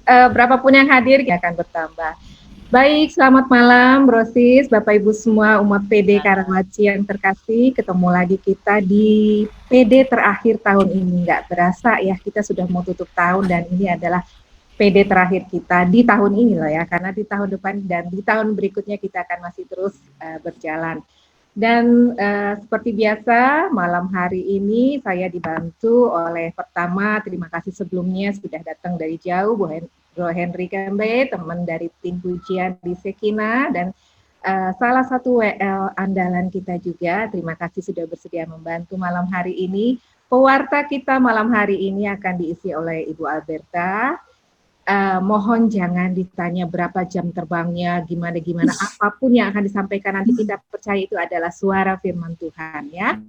berapapun yang hadir akan bertambah. Baik, selamat malam Rosis, Bapak Ibu semua umat PD Karawaci yang terkasih. Ketemu lagi kita di PD terakhir tahun ini. Nggak berasa ya, kita sudah mau tutup tahun dan ini adalah PD terakhir kita di tahun ini loh ya, karena di tahun depan dan di tahun berikutnya kita akan masih terus berjalan. Dan seperti biasa malam hari ini saya dibantu oleh pertama, terima kasih sebelumnya sudah datang dari jauh Bro Henry Kambe, teman dari tim pujian di Sekina, dan salah satu WL andalan kita juga. Terima kasih sudah bersedia membantu malam hari ini. Pewarta kita malam hari ini akan diisi oleh Ibu Alberta. Mohon jangan ditanya berapa jam terbangnya, gimana-gimana, apapun yang akan disampaikan nanti kita percaya itu adalah suara firman Tuhan ya.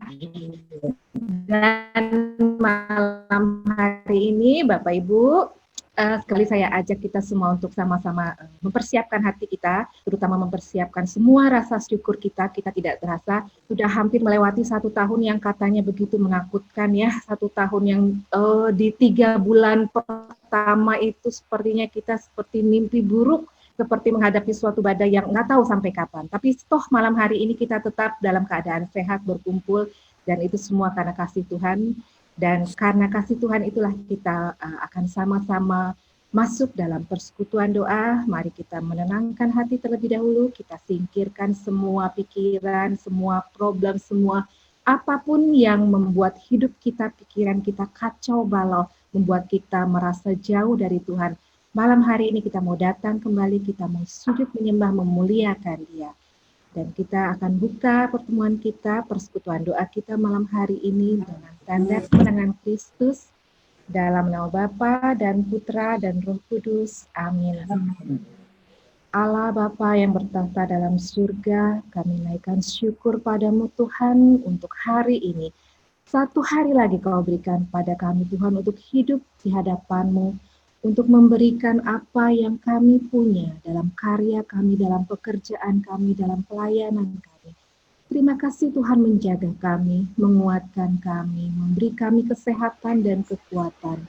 Dan malam hari ini Bapak Ibu, sekali saya ajak kita semua untuk sama-sama mempersiapkan hati kita, terutama mempersiapkan semua rasa syukur kita. Kita tidak terasa sudah hampir melewati 1 tahun yang katanya begitu menakutkan ya, 1 tahun yang di 3 bulan pertama itu sepertinya kita seperti mimpi buruk, seperti menghadapi suatu badai yang nggak tahu sampai kapan. Tapi toh malam hari ini kita tetap dalam keadaan sehat berkumpul, dan itu semua karena kasih Tuhan. Dan karena kasih Tuhan itulah kita akan sama-sama masuk dalam persekutuan doa. Mari kita menenangkan hati terlebih dahulu, kita singkirkan semua pikiran, semua problem, semua apapun yang membuat hidup kita, pikiran kita kacau balau, membuat kita merasa jauh dari Tuhan. Malam hari ini kita mau datang kembali, kita mau sujud menyembah, memuliakan Dia. Dan kita akan buka pertemuan kita, persekutuan doa kita malam hari ini dengan tanda kemenangan Kristus dalam nama Bapa dan Putra dan Roh Kudus. Amin. Allah Bapa yang bertahta dalam surga, kami naikkan syukur padamu Tuhan untuk hari ini. 1 hari lagi kau berikan pada kami Tuhan untuk hidup di hadapan-Mu, untuk memberikan apa yang kami punya dalam karya kami, dalam pekerjaan kami, dalam pelayanan kami. Terima kasih Tuhan menjaga kami, menguatkan kami, memberi kami kesehatan dan kekuatan.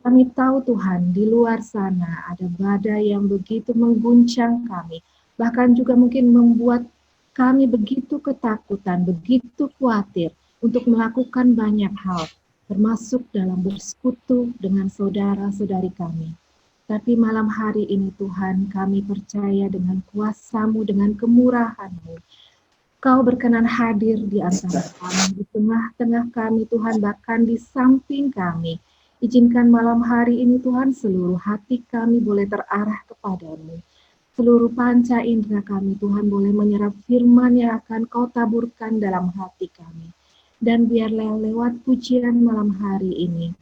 Kami tahu Tuhan, di luar sana ada badai yang begitu mengguncang kami, bahkan juga mungkin membuat kami begitu ketakutan, begitu khawatir untuk melakukan banyak hal, termasuk dalam bersekutu dengan saudara-saudari kami. Tapi malam hari ini Tuhan, kami percaya dengan kuasa-Mu, dengan kemurahan-Mu. Kau berkenan hadir di antara kami, di tengah-tengah kami Tuhan, bahkan di samping kami. Izinkan malam hari ini Tuhan, seluruh hati kami boleh terarah kepadamu. Seluruh panca indera kami Tuhan boleh menyerap firman yang akan Kau taburkan dalam hati kami. Dan biarlah lewat pujian malam hari ini,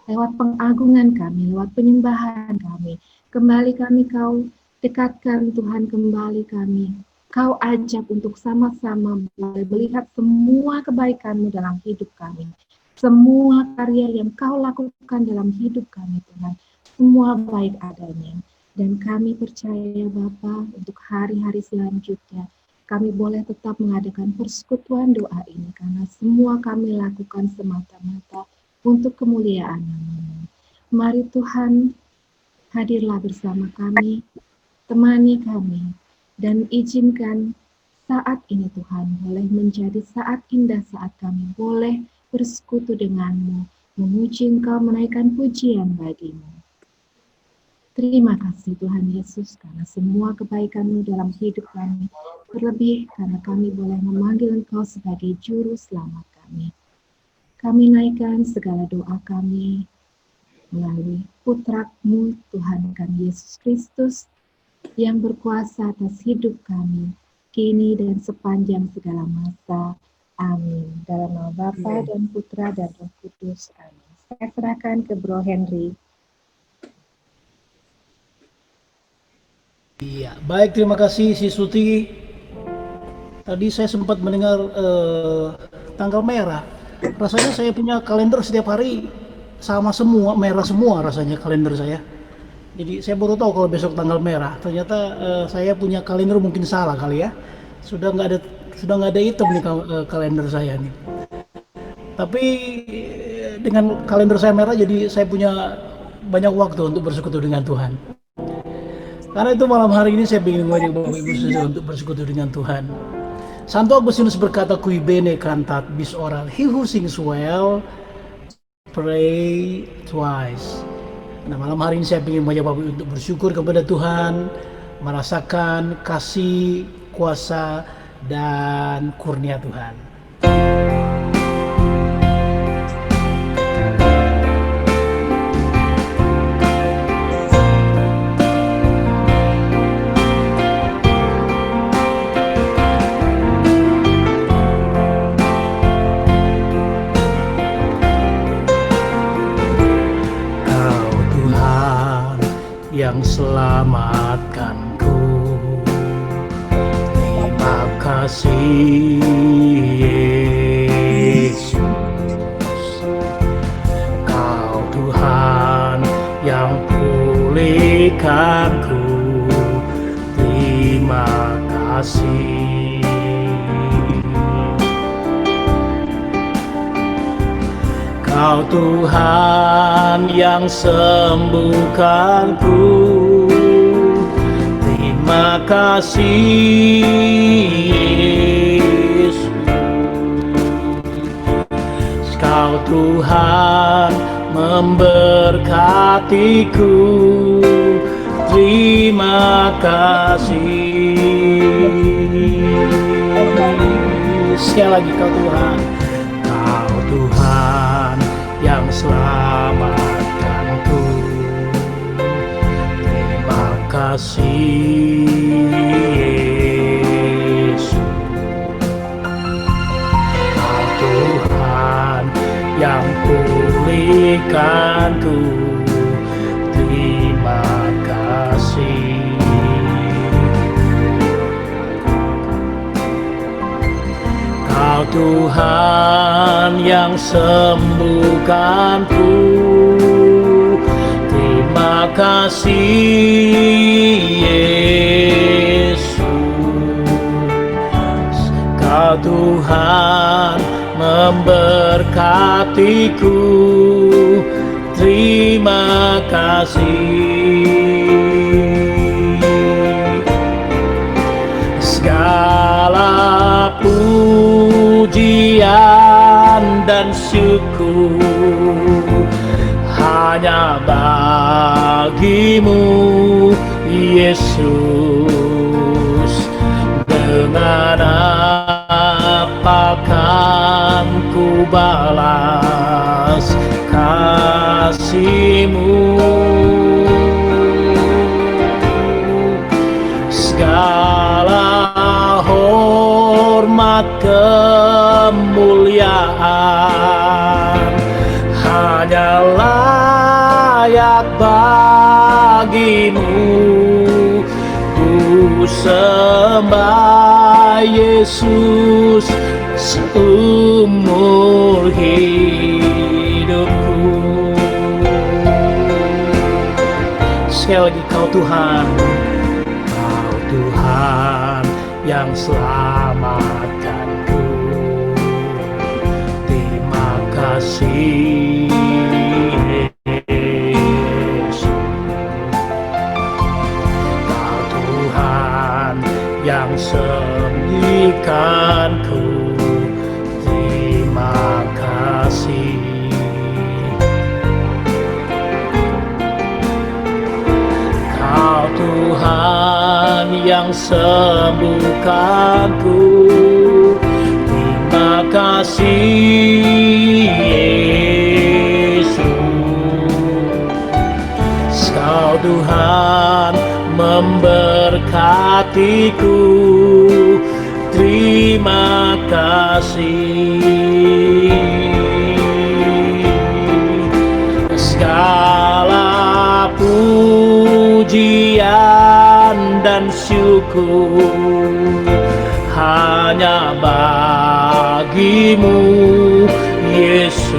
lewat pengagungan kami, lewat penyembahan kami, kembali kami Kau dekatkan Tuhan, kembali kami Kau ajak untuk sama-sama boleh melihat semua kebaikan-Mu dalam hidup kami, semua karya yang Kau lakukan dalam hidup kami Tuhan, semua baik adanya. Dan kami percaya Bapa, untuk hari-hari selanjutnya kami boleh tetap mengadakan persekutuan doa ini, karena semua kami lakukan semata-mata untuk kemuliaan nama-Mu. Mari Tuhan, hadirlah bersama kami, temani kami, dan izinkan saat ini Tuhan boleh menjadi saat indah, saat kami boleh bersekutu dengan-Mu, memuji Engkau, menaikkan pujian bagi-Mu. Terima kasih Tuhan Yesus, karena semua kebaikan-Mu dalam hidup kami, terlebih karena kami boleh memanggil Engkau sebagai juru selamat kami. Kami naikkan segala doa kami melalui Putra-Mu Tuhan kami Yesus Kristus, yang berkuasa atas hidup kami, kini dan sepanjang segala masa. Amin. Dalam nama Bapa dan Putra dan Roh Kudus. Amin. Saya serahkan ke Bro Henry. Iya, baik, terima kasih Si Suti. Tadi saya sempat mendengar tanggal merah. Rasanya saya punya kalender setiap hari sama semua, merah semua rasanya kalender saya. Jadi saya baru tahu kalau besok tanggal merah. Ternyata saya punya kalender mungkin salah kali ya. Sudah nggak ada hitam nih kalender saya nih. Tapi dengan kalender saya merah, jadi saya punya banyak waktu untuk bersekutu dengan Tuhan. Karena itu malam hari ini saya ingin mengajak Bapak Ibu Saudara untuk bersekutu dengan Tuhan. Santo Agustinus berkata, "Cui bene cantat bis oral." He who sings well, pray twice. Nah, malam hari ini saya ingin mengajak Bapak Ibu untuk bersyukur kepada Tuhan, merasakan kasih, kuasa, dan kurnia Tuhan. Yang selamatkanku, terima kasih Yesus. Kau Tuhan yang pulihkanku, terima kasih. Kau Tuhan yang sembuhkanku, terima kasih Yesus. Kau Tuhan memberkatiku, terima kasih. Sekali lagi, Kau Tuhan, Kau Tuhan yang selamatkanku, terima kasih Yesus. Kau Tuhan yang pulihkanku, terima kasih. Kau Tuhan yang sembuhkanku, terima kasih Yesus. Kau Tuhan memberkatiku, terima kasih. Segala pujian dan syukur hanya bagimu Yesus. Dengan apa kan ku balas kasih-Mu? Segala hormat kemuliaan hanya layak bagimu. Ku sembah Yesus seumur hidupku. Sekali lagi, Kau Tuhan, Kau Tuhan yang selamatkanku, terima kasih Yesus. Kau Tuhan yang sembuhkanku, terima kasih. Kau Tuhan yang sembuhkanku, terima kasih Yesus. Kau Tuhan memberkatiku, terima kasih. Segala pujian dan syukur hanya bagimu Yesus.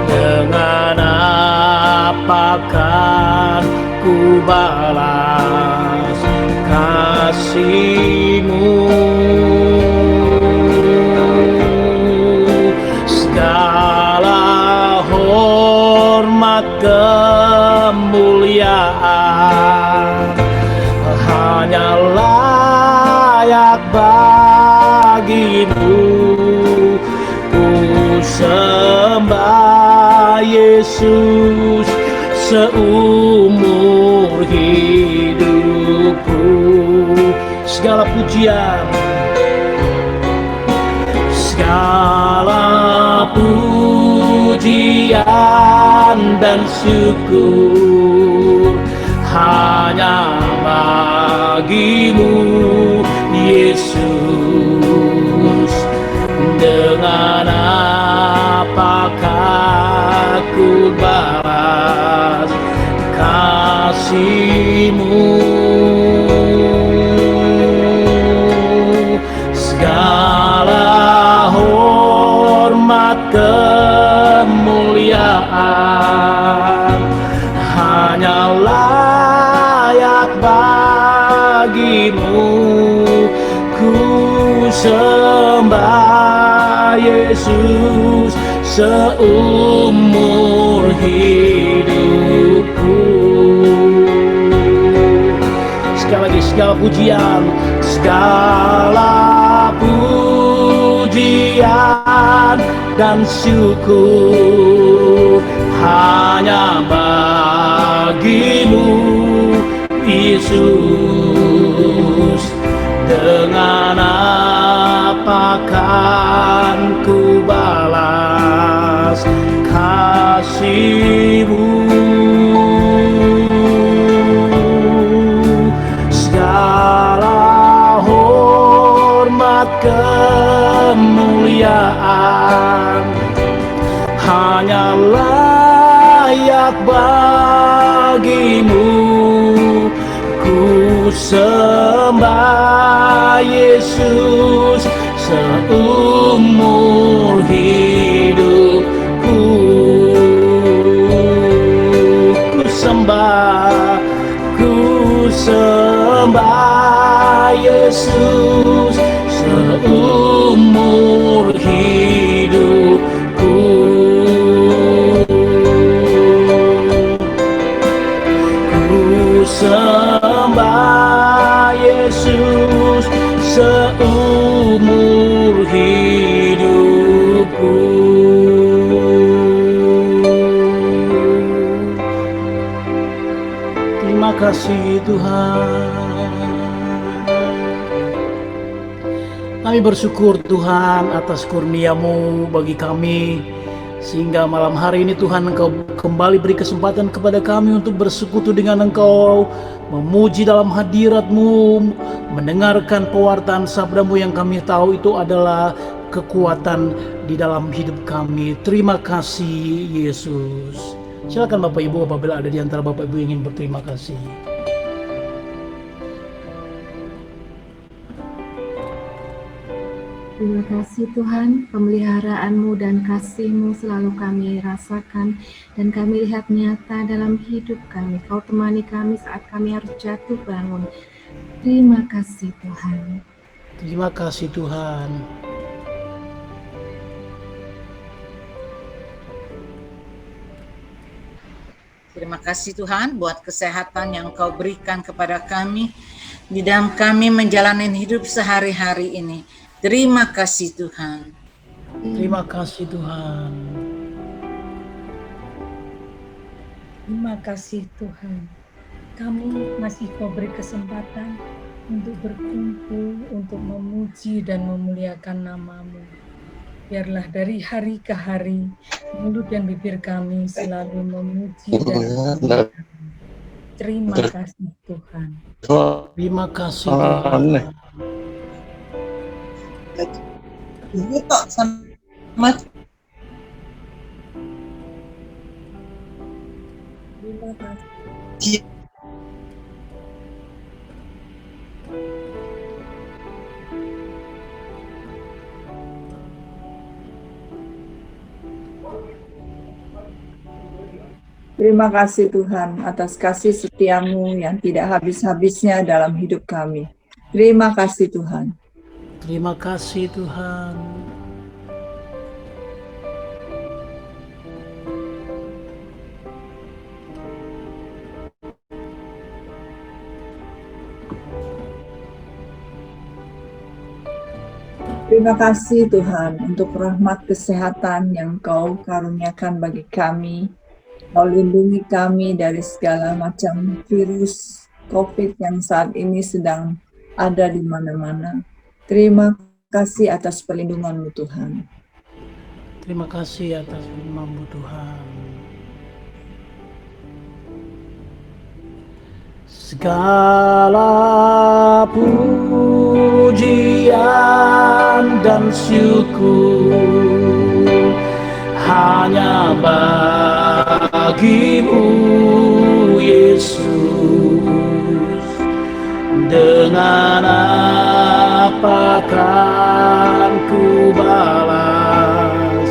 Dengan apakah ku balas kasih-Mu? Segala layak bagimu. Ku sembah Yesus seumur hidupku. Segala pujian, segala pujian dan syukur hanya bagimu, Yesus. Dengan apakah ku balas kasih-Mu? Segala hormat kemuliaan hanya layak bagimu. Ku sembah Yesus seumur hidupku. Sekali lagi, segala pujian, segala pujian dan syukur hanya bagimu, Yesus. Dengan apa kan ku balas kasih-Mu? Segala hormat kemuliaan hanya layak bagimu. Ku sembah Yesus seumur hidupku. Ku sembah Yesus seumur hidupku. Ku sembah Yesus seumur hidupku. Terima kasih Tuhan. Kami bersyukur Tuhan atas kurnia-Mu bagi kami, sehingga malam hari ini Tuhan Engkau kembali beri kesempatan kepada kami untuk bersekutu dengan Engkau, memuji dalam hadirat-Mu, mendengarkan pewartaan sabda-Mu yang kami tahu itu adalah kekuatan di dalam hidup kami. Terima kasih Yesus. Silakan Bapak Ibu apabila ada di antara Bapak Ibu yang ingin berterima kasih. Terima kasih Tuhan, pemeliharaan-Mu dan kasih-Mu selalu kami rasakan dan kami lihat nyata dalam hidup kami. Kau temani kami saat kami harus jatuh bangun. Terima kasih Tuhan. Terima kasih Tuhan. Terima kasih Tuhan buat kesehatan yang Kau berikan kepada kami di dalam kami menjalani hidup sehari-hari ini. Terima kasih Tuhan. Terima kasih Tuhan. Terima kasih Tuhan. Kami masih Kau beri kesempatan untuk berkumpul, untuk memuji dan memuliakan nama-Mu. Biarlah dari hari ke hari, mulut dan bibir kami selalu memuji dan memuliakan. Terima kasih Tuhan. Terima kasih Tuhan. Ini kok sama Terima kasih. Terima kasih Tuhan atas kasih setia-Mu yang tidak habis-habisnya dalam hidup kami. Terima kasih Tuhan. Terima kasih Tuhan. Terima kasih Tuhan untuk rahmat kesehatan yang Kau karuniakan bagi kami. Kau lindungi kami dari segala macam virus COVID yang saat ini sedang ada di mana-mana. Terima kasih atas perlindungan-Mu Tuhan. Terima kasih atas firman-Mu Tuhan. Segala pujian dan syukur hanya bagi-Mu, Yesus. Dengan apa kan ku balas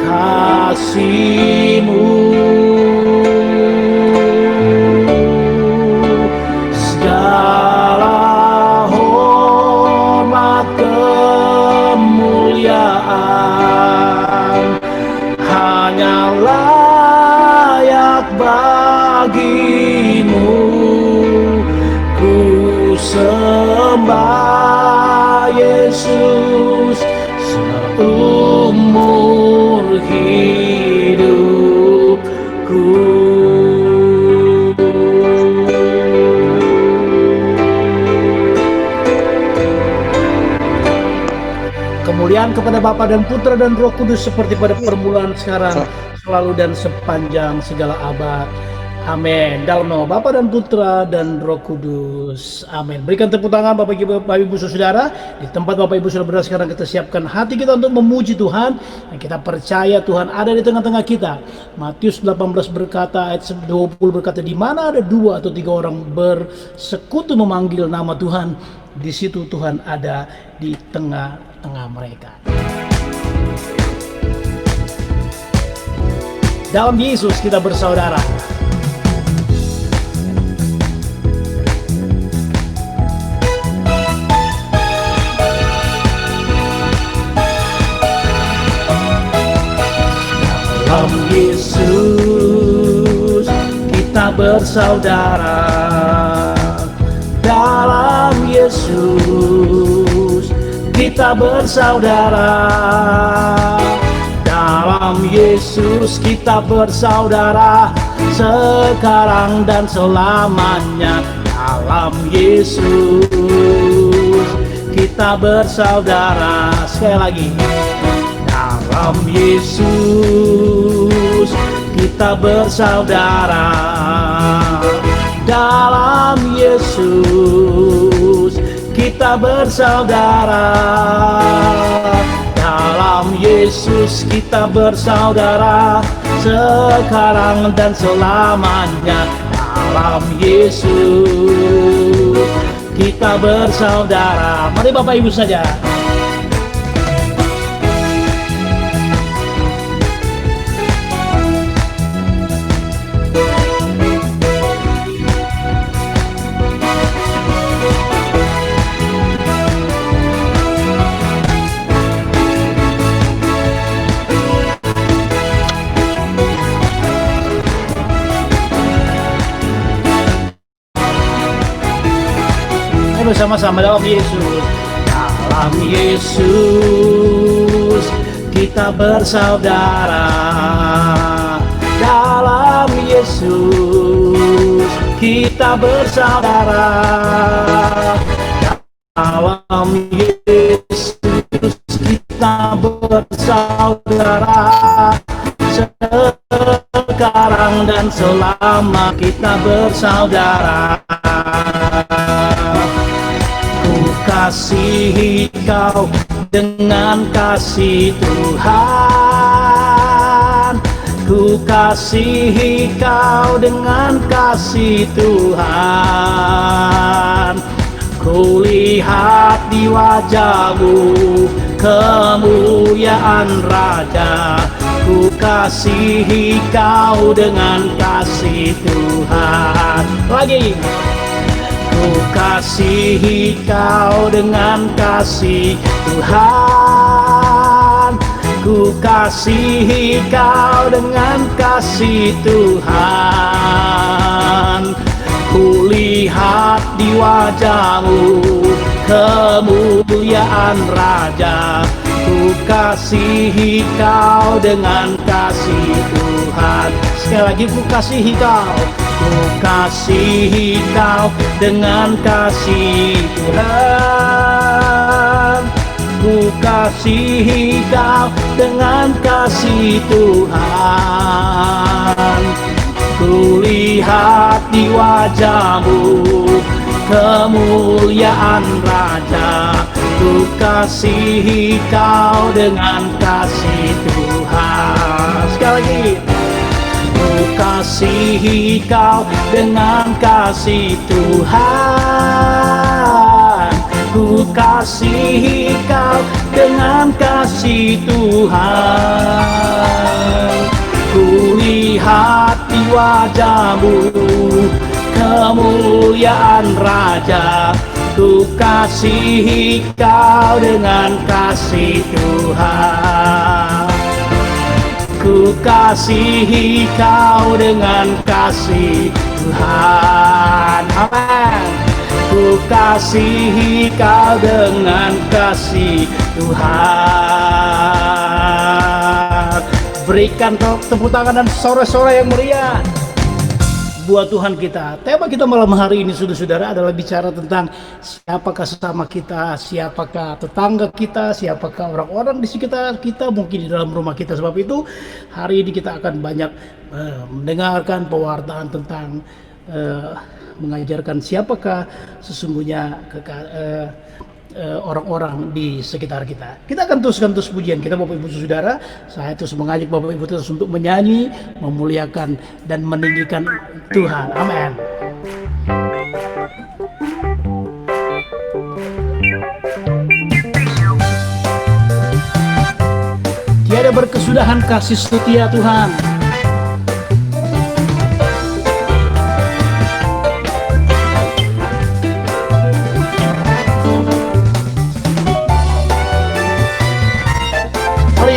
kasih-Mu? Segala hormat kemuliaan hanya layak bagi-Mu. Ku sembah Yesus seumur hidupku. Kemuliaan kepada Bapa dan Putra dan Roh Kudus seperti pada permulaan, sekarang, selalu dan sepanjang segala abad. Amin. Dalam nama Bapa dan Putra dan Roh Kudus. Amin. Berikan tepuk tangan Bapak Ibu Saudara. Di tempat Bapak Ibu Saudara berada sekarang, kita siapkan hati kita untuk memuji Tuhan. Dan kita percaya Tuhan ada di tengah-tengah kita. Matius 18 berkata, ayat 20 berkata, di mana ada 2 atau 3 orang bersekutu memanggil nama Tuhan, di situ Tuhan ada di tengah-tengah mereka. Dalam Yesus kita bersaudara. Dalam Yesus kita bersaudara. Dalam Yesus kita bersaudara. Dalam Yesus kita bersaudara, sekarang dan selamanya. Dalam Yesus kita bersaudara. Sekali lagi. Dalam Yesus kita bersaudara. Dalam Yesus kita bersaudara. Dalam Yesus kita bersaudara, sekarang dan selamanya. Dalam Yesus kita bersaudara. Mari Bapak Ibu saja. Bersama-sama dalam Yesus. Dalam Yesus kita bersaudara. Dalam Yesus kita bersaudara. Dalam Yesus kita bersaudara. Sekarang dan selama kita bersaudara. Kasihi kau dengan kasih Tuhan. Ku kasihi kau dengan kasih Tuhan. Ku lihat di wajahmu kemuliaan Raja. Ku kasihi kau dengan kasih Tuhan. Lagi. Ku kasihi kau dengan kasih Tuhan. Ku kasihi kau dengan kasih Tuhan. Ku lihat di wajahmu kemuliaan Raja. Ku kasihi kau dengan kasih Tuhan. Sekali lagi, ku kasihi kau. Ku kasihi kau dengan kasih Tuhan. Ku kasihi kau dengan kasih Tuhan. Ku lihat di wajahmu kemuliaan Raja. Ku kasihi kau dengan kasih Tuhan. Sekali lagi. Ku kasihi kau dengan kasih Tuhan. Ku kasihi kau dengan kasih Tuhan. Ku lihat di wajahmu kemuliaan Raja. Ku kasihi kau dengan kasih Tuhan. Ku kasihi kau dengan kasih Tuhan. Amin. Ku kasihi kau dengan kasih Tuhan. Berikan tepuk tangan dan sorak-sorai yang meriah buat Tuhan kita. Tema kita malam hari ini, saudara-saudara, adalah bicara tentang siapakah sesama kita, siapakah tetangga kita, siapakah orang-orang di sekitar kita, mungkin di dalam rumah kita. Sebab itu hari ini kita akan banyak mendengarkan pewartaan tentang mengajarkan siapakah sesungguhnya orang-orang di sekitar kita. Kita akan teruskan terus pujian kita, Bapak Ibu Saudara. Saya terus mengajak Bapak Ibu terus untuk menyanyi, memuliakan dan meninggikan Tuhan. Amin. Tiada berkesudahan kasih setia Tuhan.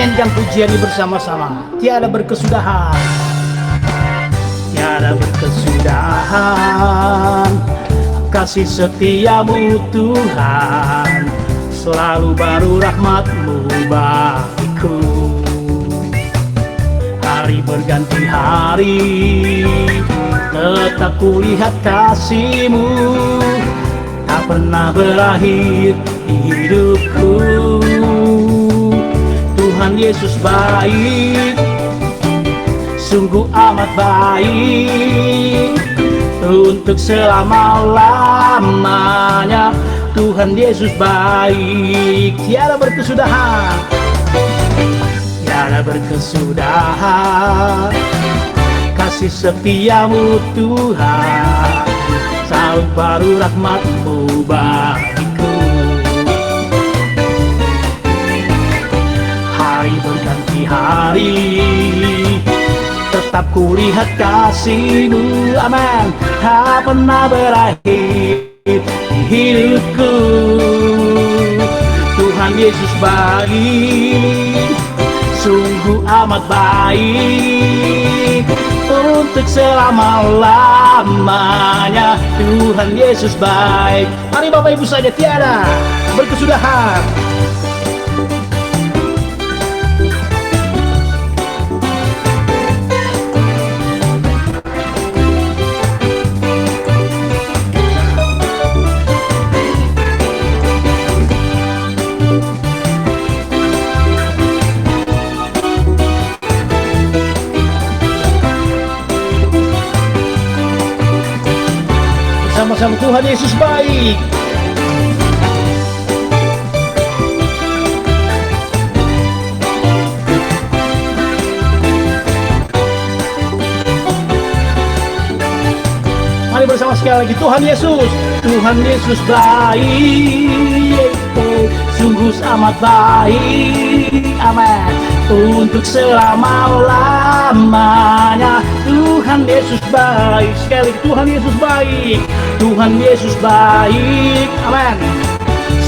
Nyanyikan pujian ini bersama-sama. Tiada berkesudahan, tiada berkesudahan kasih setiamu Tuhan. Selalu baru rahmat-Mu bagiku. Hari berganti hari, tetap kulihat kasih-Mu. Tak pernah berakhir di hidupku. Tuhan Yesus baik, sungguh amat baik, untuk selama-lamanya. Tuhan Yesus baik, tiada berkesudahan, tiada berkesudahan kasih setiamu Tuhan. Selalu baru rahmat-Mu bagiku. Hari berganti hari, tetap kulihat kasih-Mu. Amin. Tak pernah berakhir di hidupku. Tuhan Yesus baik, sungguh amat baik, untuk selama-lamanya. Tuhan Yesus baik. Mari Bapak Ibu saja, tiada berkesudahan. Sama-sama, Tuhan Yesus baik. Mari bersama sekali lagi, Tuhan Yesus, Tuhan Yesus baik, sungguh amat baik. Amin. Untuk selama-lamanya. Tuhan Yesus baik. Sekali lagi, Tuhan Yesus baik, Tuhan Yesus baik. Amin.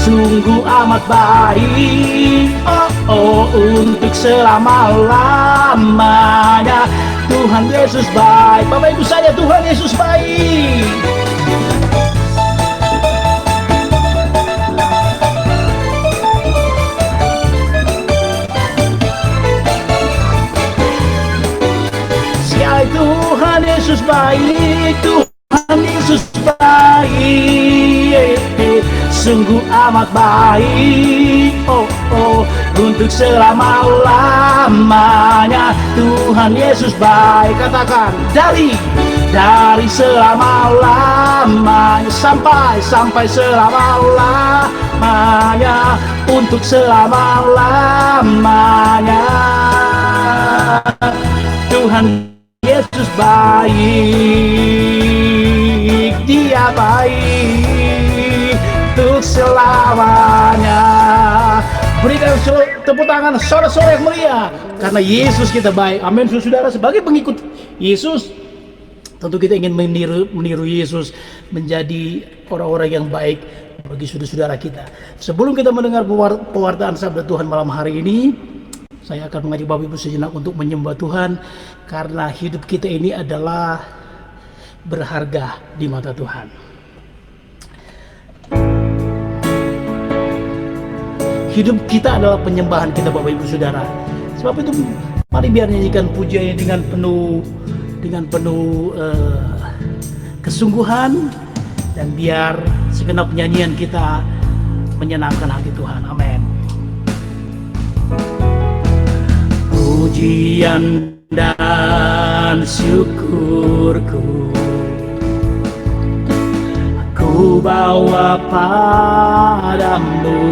Sungguh amat baik, untuk selama-lamanya. Tuhan Yesus baik. Bapak Ibu saja, Tuhan Yesus baik. baik, Tuhan Yesus baik, sungguh amat baik, oh oh, untuk selama-lamanya. Tuhan Yesus baik, katakan dari selama-lamanya sampai selama-lamanya, untuk selama-lamanya. Tuhan Yesus baik, Dia baik untuk selamanya. Berikan tepuk tangan sore-sore yang mulia, karena Yesus kita baik. Amin. Saudara, sebagai pengikut Yesus, tentu kita ingin meniru Yesus, menjadi orang-orang yang baik bagi saudara-saudara kita. Sebelum kita mendengar pewartaan sabda Tuhan malam hari ini, saya akan mengajak Bapak Ibu sejenak untuk menyembah Tuhan, karena hidup kita ini adalah berharga di mata Tuhan. Hidup kita adalah penyembahan kita, Bapak Ibu Saudara. Sebab itu mari biar nyanyikan pujiannya dengan penuh kesungguhan, dan biar segenap nyanyian kita menyenangkan hati Tuhan. Amin. Pujian dan syukurku ku bawa padamu,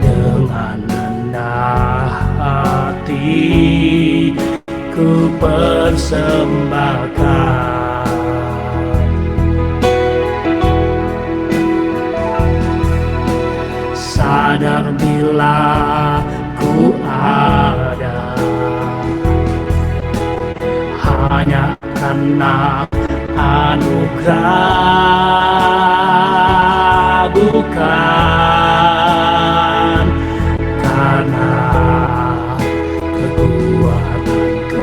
dengan rendah hati ku persembahkan. Sadar bila ku ada hanya karena anugerah, bukan karena kekuatanku.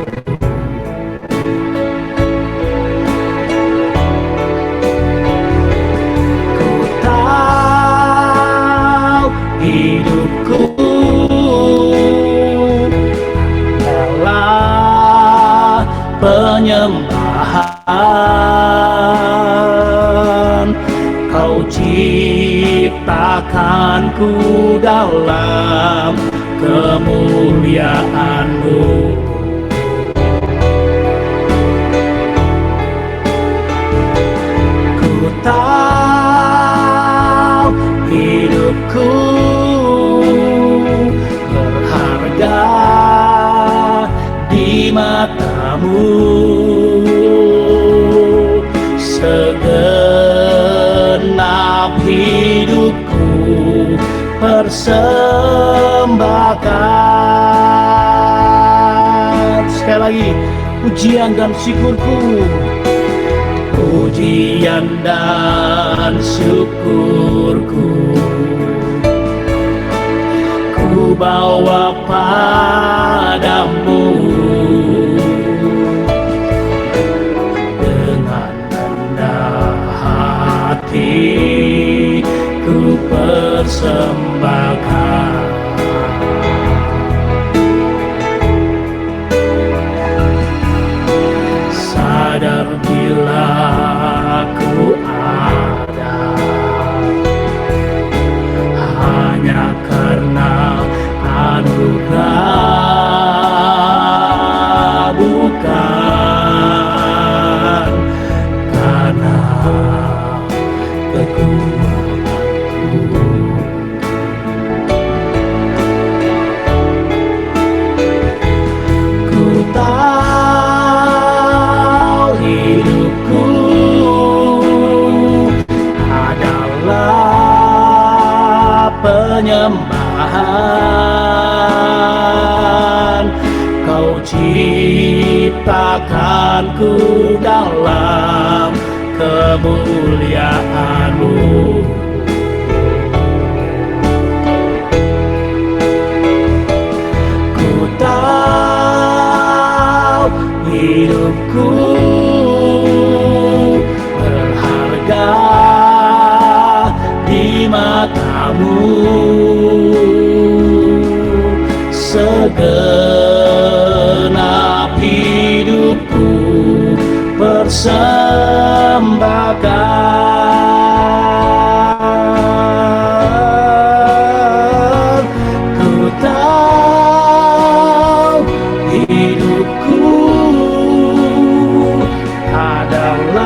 Ku tahu hidupku adalah penyembahan. Kau ciptakanku dalam kemuliaan-Mu. Ku tahu hidupku berharga di mata-Mu. Segenap hidupku persembahkan. Sekali lagi, pujian dan syukurku, pujian dan syukurku ku bawa padamu, ku persembahkan. Sadar bila ku ada hanya karena anugerah, bukan karena kekuatanku. Ku tahu hidupku adalah penyembahan. Kau ciptakanku dalam kemuliaan-Mu. Ku tahu hidupku berharga di mata-Mu. Segenap persembahkan. Ku tahu hidupku adalah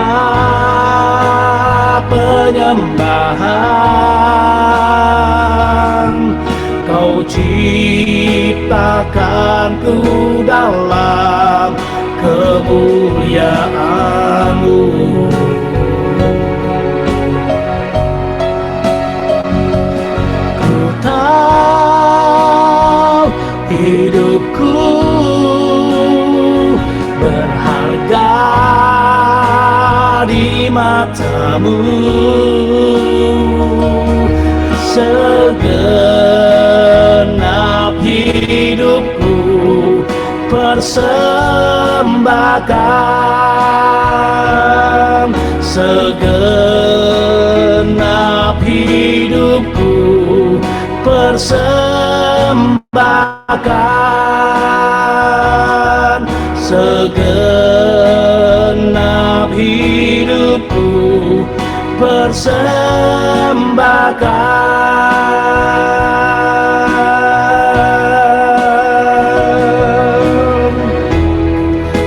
penyembahan. Kau ciptakanku dalam kemuliaan-Mu. Ku tahu hidupku berharga di mata-Mu. Segenap hidupku persembahkan. Segenap hidupku persembahkan. Segenap hidupku persembahkan.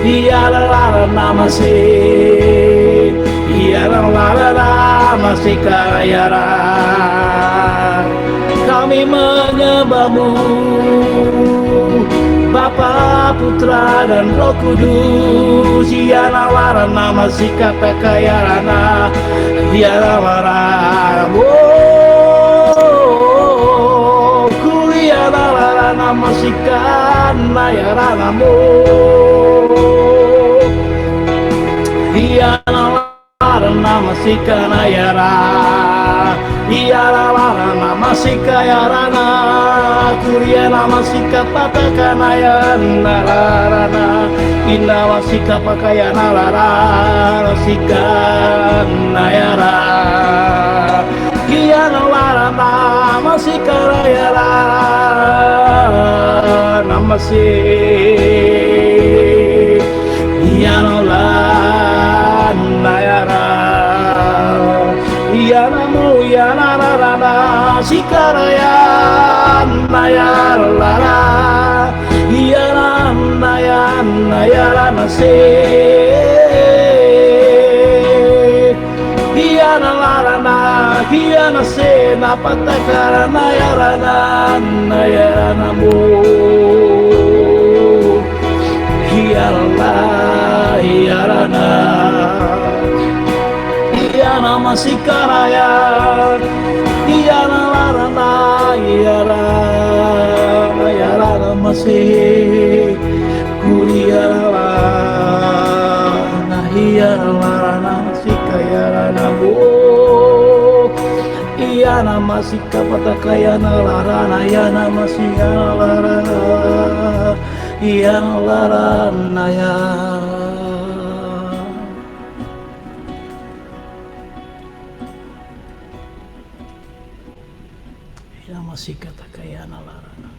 Ya la la la namase, ya la la la namase karayara. Kami menyembah-Mu, Bapa, Putra, dan Roh Kudus. Ya la la la namase kakayarana, ya la la la. Oh, kuya la la la namase kanayarana-Mu. Ya la la namase kanayara, ya la la namase kayarana, kuria namase kapatakanayana larana, inawase kapakayana larana sikanayara. Ya la la namase kanayara, namase. Ya la nayara, ya namo, ya la la la la, sikaraya nayara la la, ya la nayara nase, ya la la la, ya nase napatakara nayara nayara namo. Hiyalah, hiyarana, hiyana masih karaya, hiyana larana, hiyana masih kuriyala, nah hiyana larana masih kayarana bu, hiyana masih kapatakayana larana, hiyana masih larana. Yang laranaya, yang masih kata kaya larana.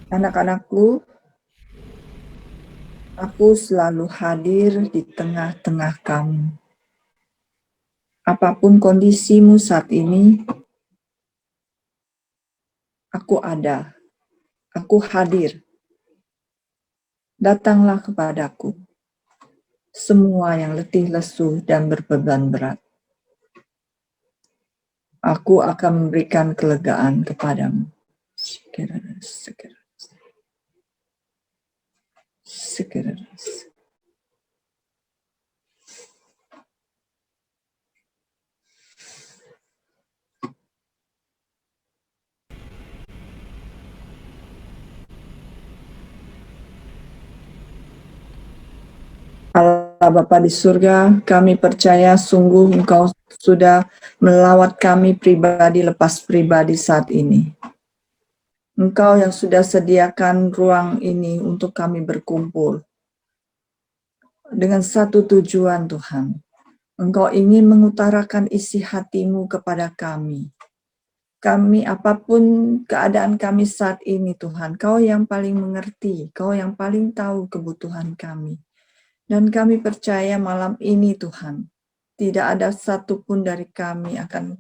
Anak-anakku, aku selalu hadir di tengah-tengah kamu. Apapun kondisimu saat ini, aku ada, aku hadir. Datanglah kepadaku, semua yang letih lesu dan berbeban berat. Aku akan memberikan kelegaan kepadamu. Kalau Allah Bapa di surga, kami percaya sungguh Engkau sudah melawat kami pribadi lepas pribadi saat ini. Engkau yang sudah sediakan ruang ini untuk kami berkumpul. Dengan satu tujuan Tuhan, Engkau ingin mengutarakan isi hati-Mu kepada kami. Kami apapun keadaan kami saat ini Tuhan, Kau yang paling mengerti, Kau yang paling tahu kebutuhan kami. Dan kami percaya malam ini Tuhan, tidak ada satupun dari kami akan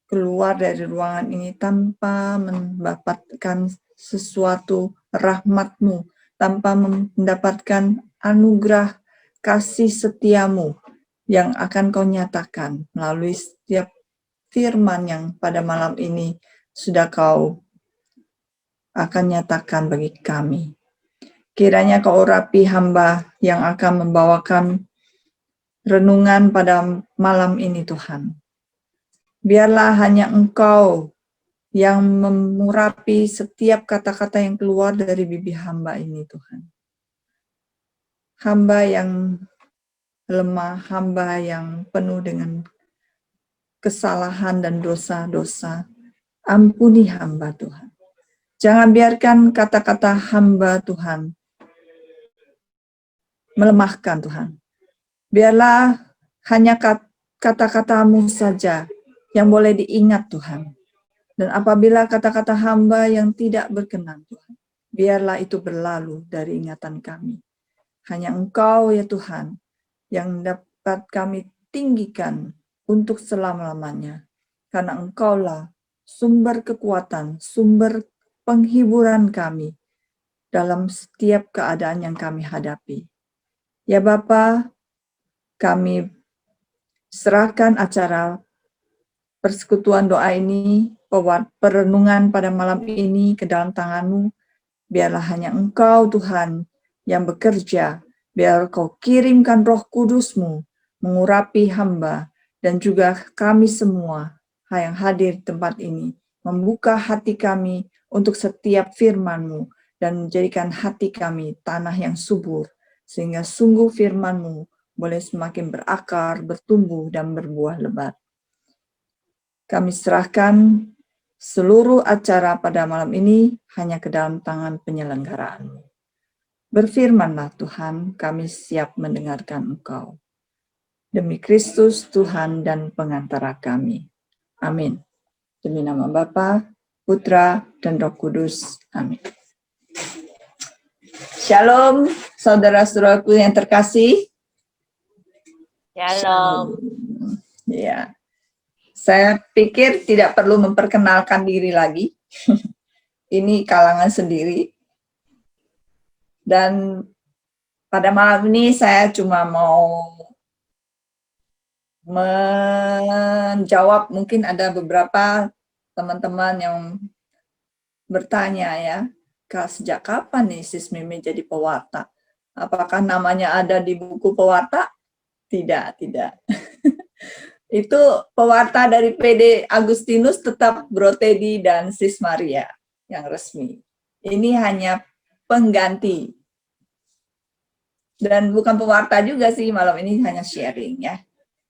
keluar dari ruangan ini tanpa mendapatkan sesuatu rahmat-Mu, tanpa mendapatkan anugerah kasih setia-Mu yang akan Kau nyatakan melalui setiap firman yang pada malam ini sudah Kau akan nyatakan bagi kami. Kiranya Kau urapi hamba yang akan membawakan renungan pada malam ini Tuhan. Biarlah hanya Engkau yang mengurapi setiap kata-kata yang keluar dari bibir hamba ini Tuhan. Hamba yang lemah, hamba yang penuh dengan kesalahan dan dosa-dosa. Ampuni hamba Tuhan. Jangan biarkan kata-kata hamba Tuhan melemahkan Tuhan. Biarlah hanya kata-kata-Mu saja yang boleh diingat Tuhan. Dan apabila kata-kata hamba yang tidak berkenan Tuhan, biarlah itu berlalu dari ingatan kami. Hanya Engkau ya Tuhan yang dapat kami tinggikan untuk selama-lamanya. Karena Engkaulah sumber kekuatan, sumber penghiburan kami dalam setiap keadaan yang kami hadapi. Ya Bapa, kami serahkan acara persekutuan doa ini, perenungan pada malam ini ke dalam tangan-Mu. Biarlah hanya Engkau Tuhan yang bekerja. Biar Kau kirimkan Roh Kudus-Mu mengurapi hamba dan juga kami semua yang hadir di tempat ini. Membuka hati kami untuk setiap firman-Mu dan menjadikan hati kami tanah yang subur. Sehingga sungguh firman-Mu boleh semakin berakar, bertumbuh, dan berbuah lebat. Kami serahkan seluruh acara pada malam ini hanya ke dalam tangan penyelenggaraan-Mu. Berfirmanlah Tuhan, kami siap mendengarkan Engkau. Demi Kristus Tuhan dan pengantara kami. Amin. Demi nama Bapa, Putra, dan Roh Kudus. Amin. Shalom, saudara-saudaraku yang terkasih. Shalom. Ya, saya pikir tidak perlu memperkenalkan diri lagi. Ini kalangan sendiri. Dan pada malam ini saya cuma mau menjawab, mungkin ada beberapa teman-teman yang bertanya ya, sejak kapan nih Sis Mimi jadi pewarta? Apakah namanya ada di buku pewarta? Tidak. Itu pewarta dari PD Agustinus tetap Bro Teddy dan Sis Maria yang resmi. Ini hanya pengganti. Dan bukan pewarta juga sih, malam ini hanya sharing ya.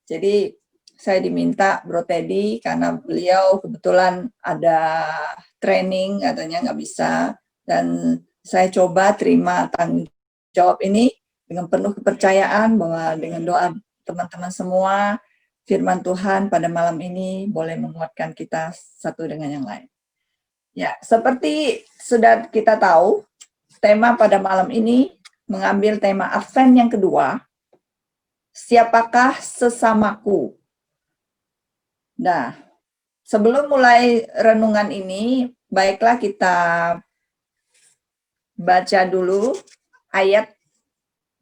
Jadi saya diminta Bro Teddy karena beliau kebetulan ada training, katanya nggak bisa. Dan saya coba terima tanggung jawab ini dengan penuh kepercayaan bahwa dengan doa teman-teman semua, firman Tuhan pada malam ini boleh menguatkan kita satu dengan yang lain. Ya, seperti sudah kita tahu, tema pada malam ini mengambil tema Advent yang kedua, siapakah sesamaku? Nah, sebelum mulai renungan ini, baiklah kita baca dulu ayat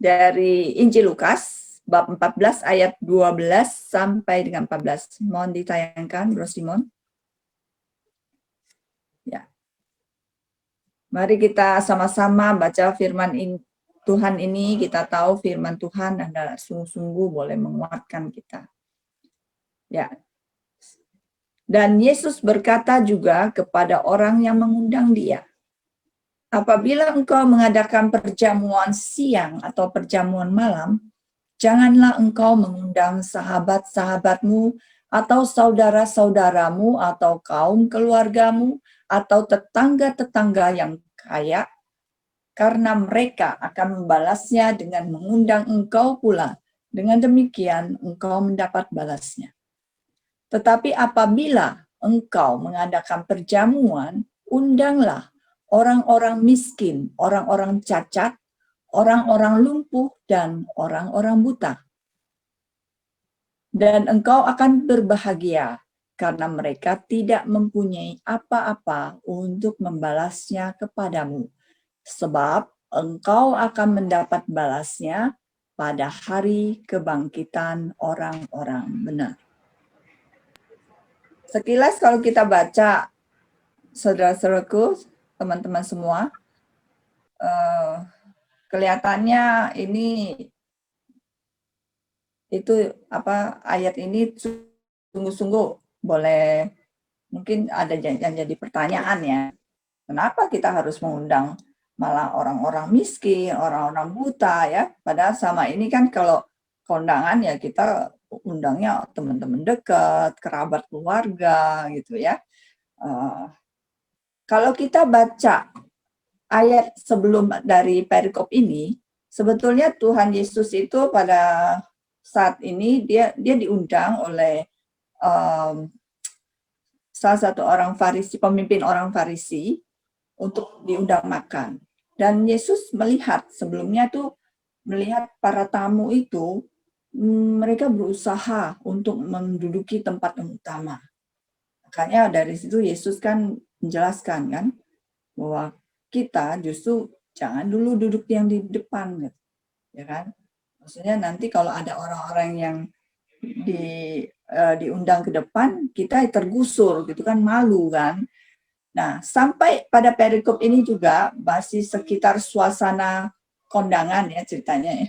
dari Injil Lukas, bab 14 ayat 12 sampai dengan 14. Mohon ditayangkan, Bro Simon. Ya. Mari kita sama-sama baca firman Tuhan ini. Kita tahu firman Tuhan adalah sungguh-sungguh boleh menguatkan kita. Ya. Dan Yesus berkata juga kepada orang yang mengundang Dia, Apabila engkau mengadakan perjamuan siang atau perjamuan malam, janganlah engkau mengundang sahabat-sahabatmu atau saudara-saudaramu atau kaum keluargamu atau tetangga-tetangga yang kaya, karena mereka akan membalasnya dengan mengundang engkau pula. Dengan demikian engkau mendapat balasnya. Tetapi apabila engkau mengadakan perjamuan, undanglah orang-orang miskin, orang-orang cacat, orang-orang lumpuh, dan orang-orang buta. Dan engkau akan berbahagia, karena mereka tidak mempunyai apa-apa untuk membalasnya kepadamu. Sebab engkau akan mendapat balasnya pada hari kebangkitan orang-orang benar. Sekilas kalau kita baca, saudara-saudaraku, teman-teman semua, kelihatannya ini itu ayat ini sungguh-sungguh boleh mungkin ada yang jadi pertanyaan ya. Kenapa kita harus mengundang malah orang-orang miskin, orang-orang buta ya? Padahal sama ini kan kalau kondangan ya kita undangnya teman-teman dekat, kerabat keluarga gitu ya. Kalau kita baca ayat sebelum dari perikop ini, sebetulnya Tuhan Yesus itu pada saat ini dia diundang oleh salah satu orang Farisi, pemimpin orang Farisi untuk diundang makan. Dan Yesus melihat sebelumnya tuh melihat para tamu itu mereka berusaha untuk menduduki tempat yang utama. Makanya dari situ Yesus kan menjelaskan kan bahwa kita justru jangan dulu duduk yang di depan, ya kan? Maksudnya nanti kalau ada orang-orang yang diundang ke depan, kita tergusur gitu kan, malu kan. Nah, sampai pada perikop ini juga masih sekitar suasana kondangan ya ceritanya ya.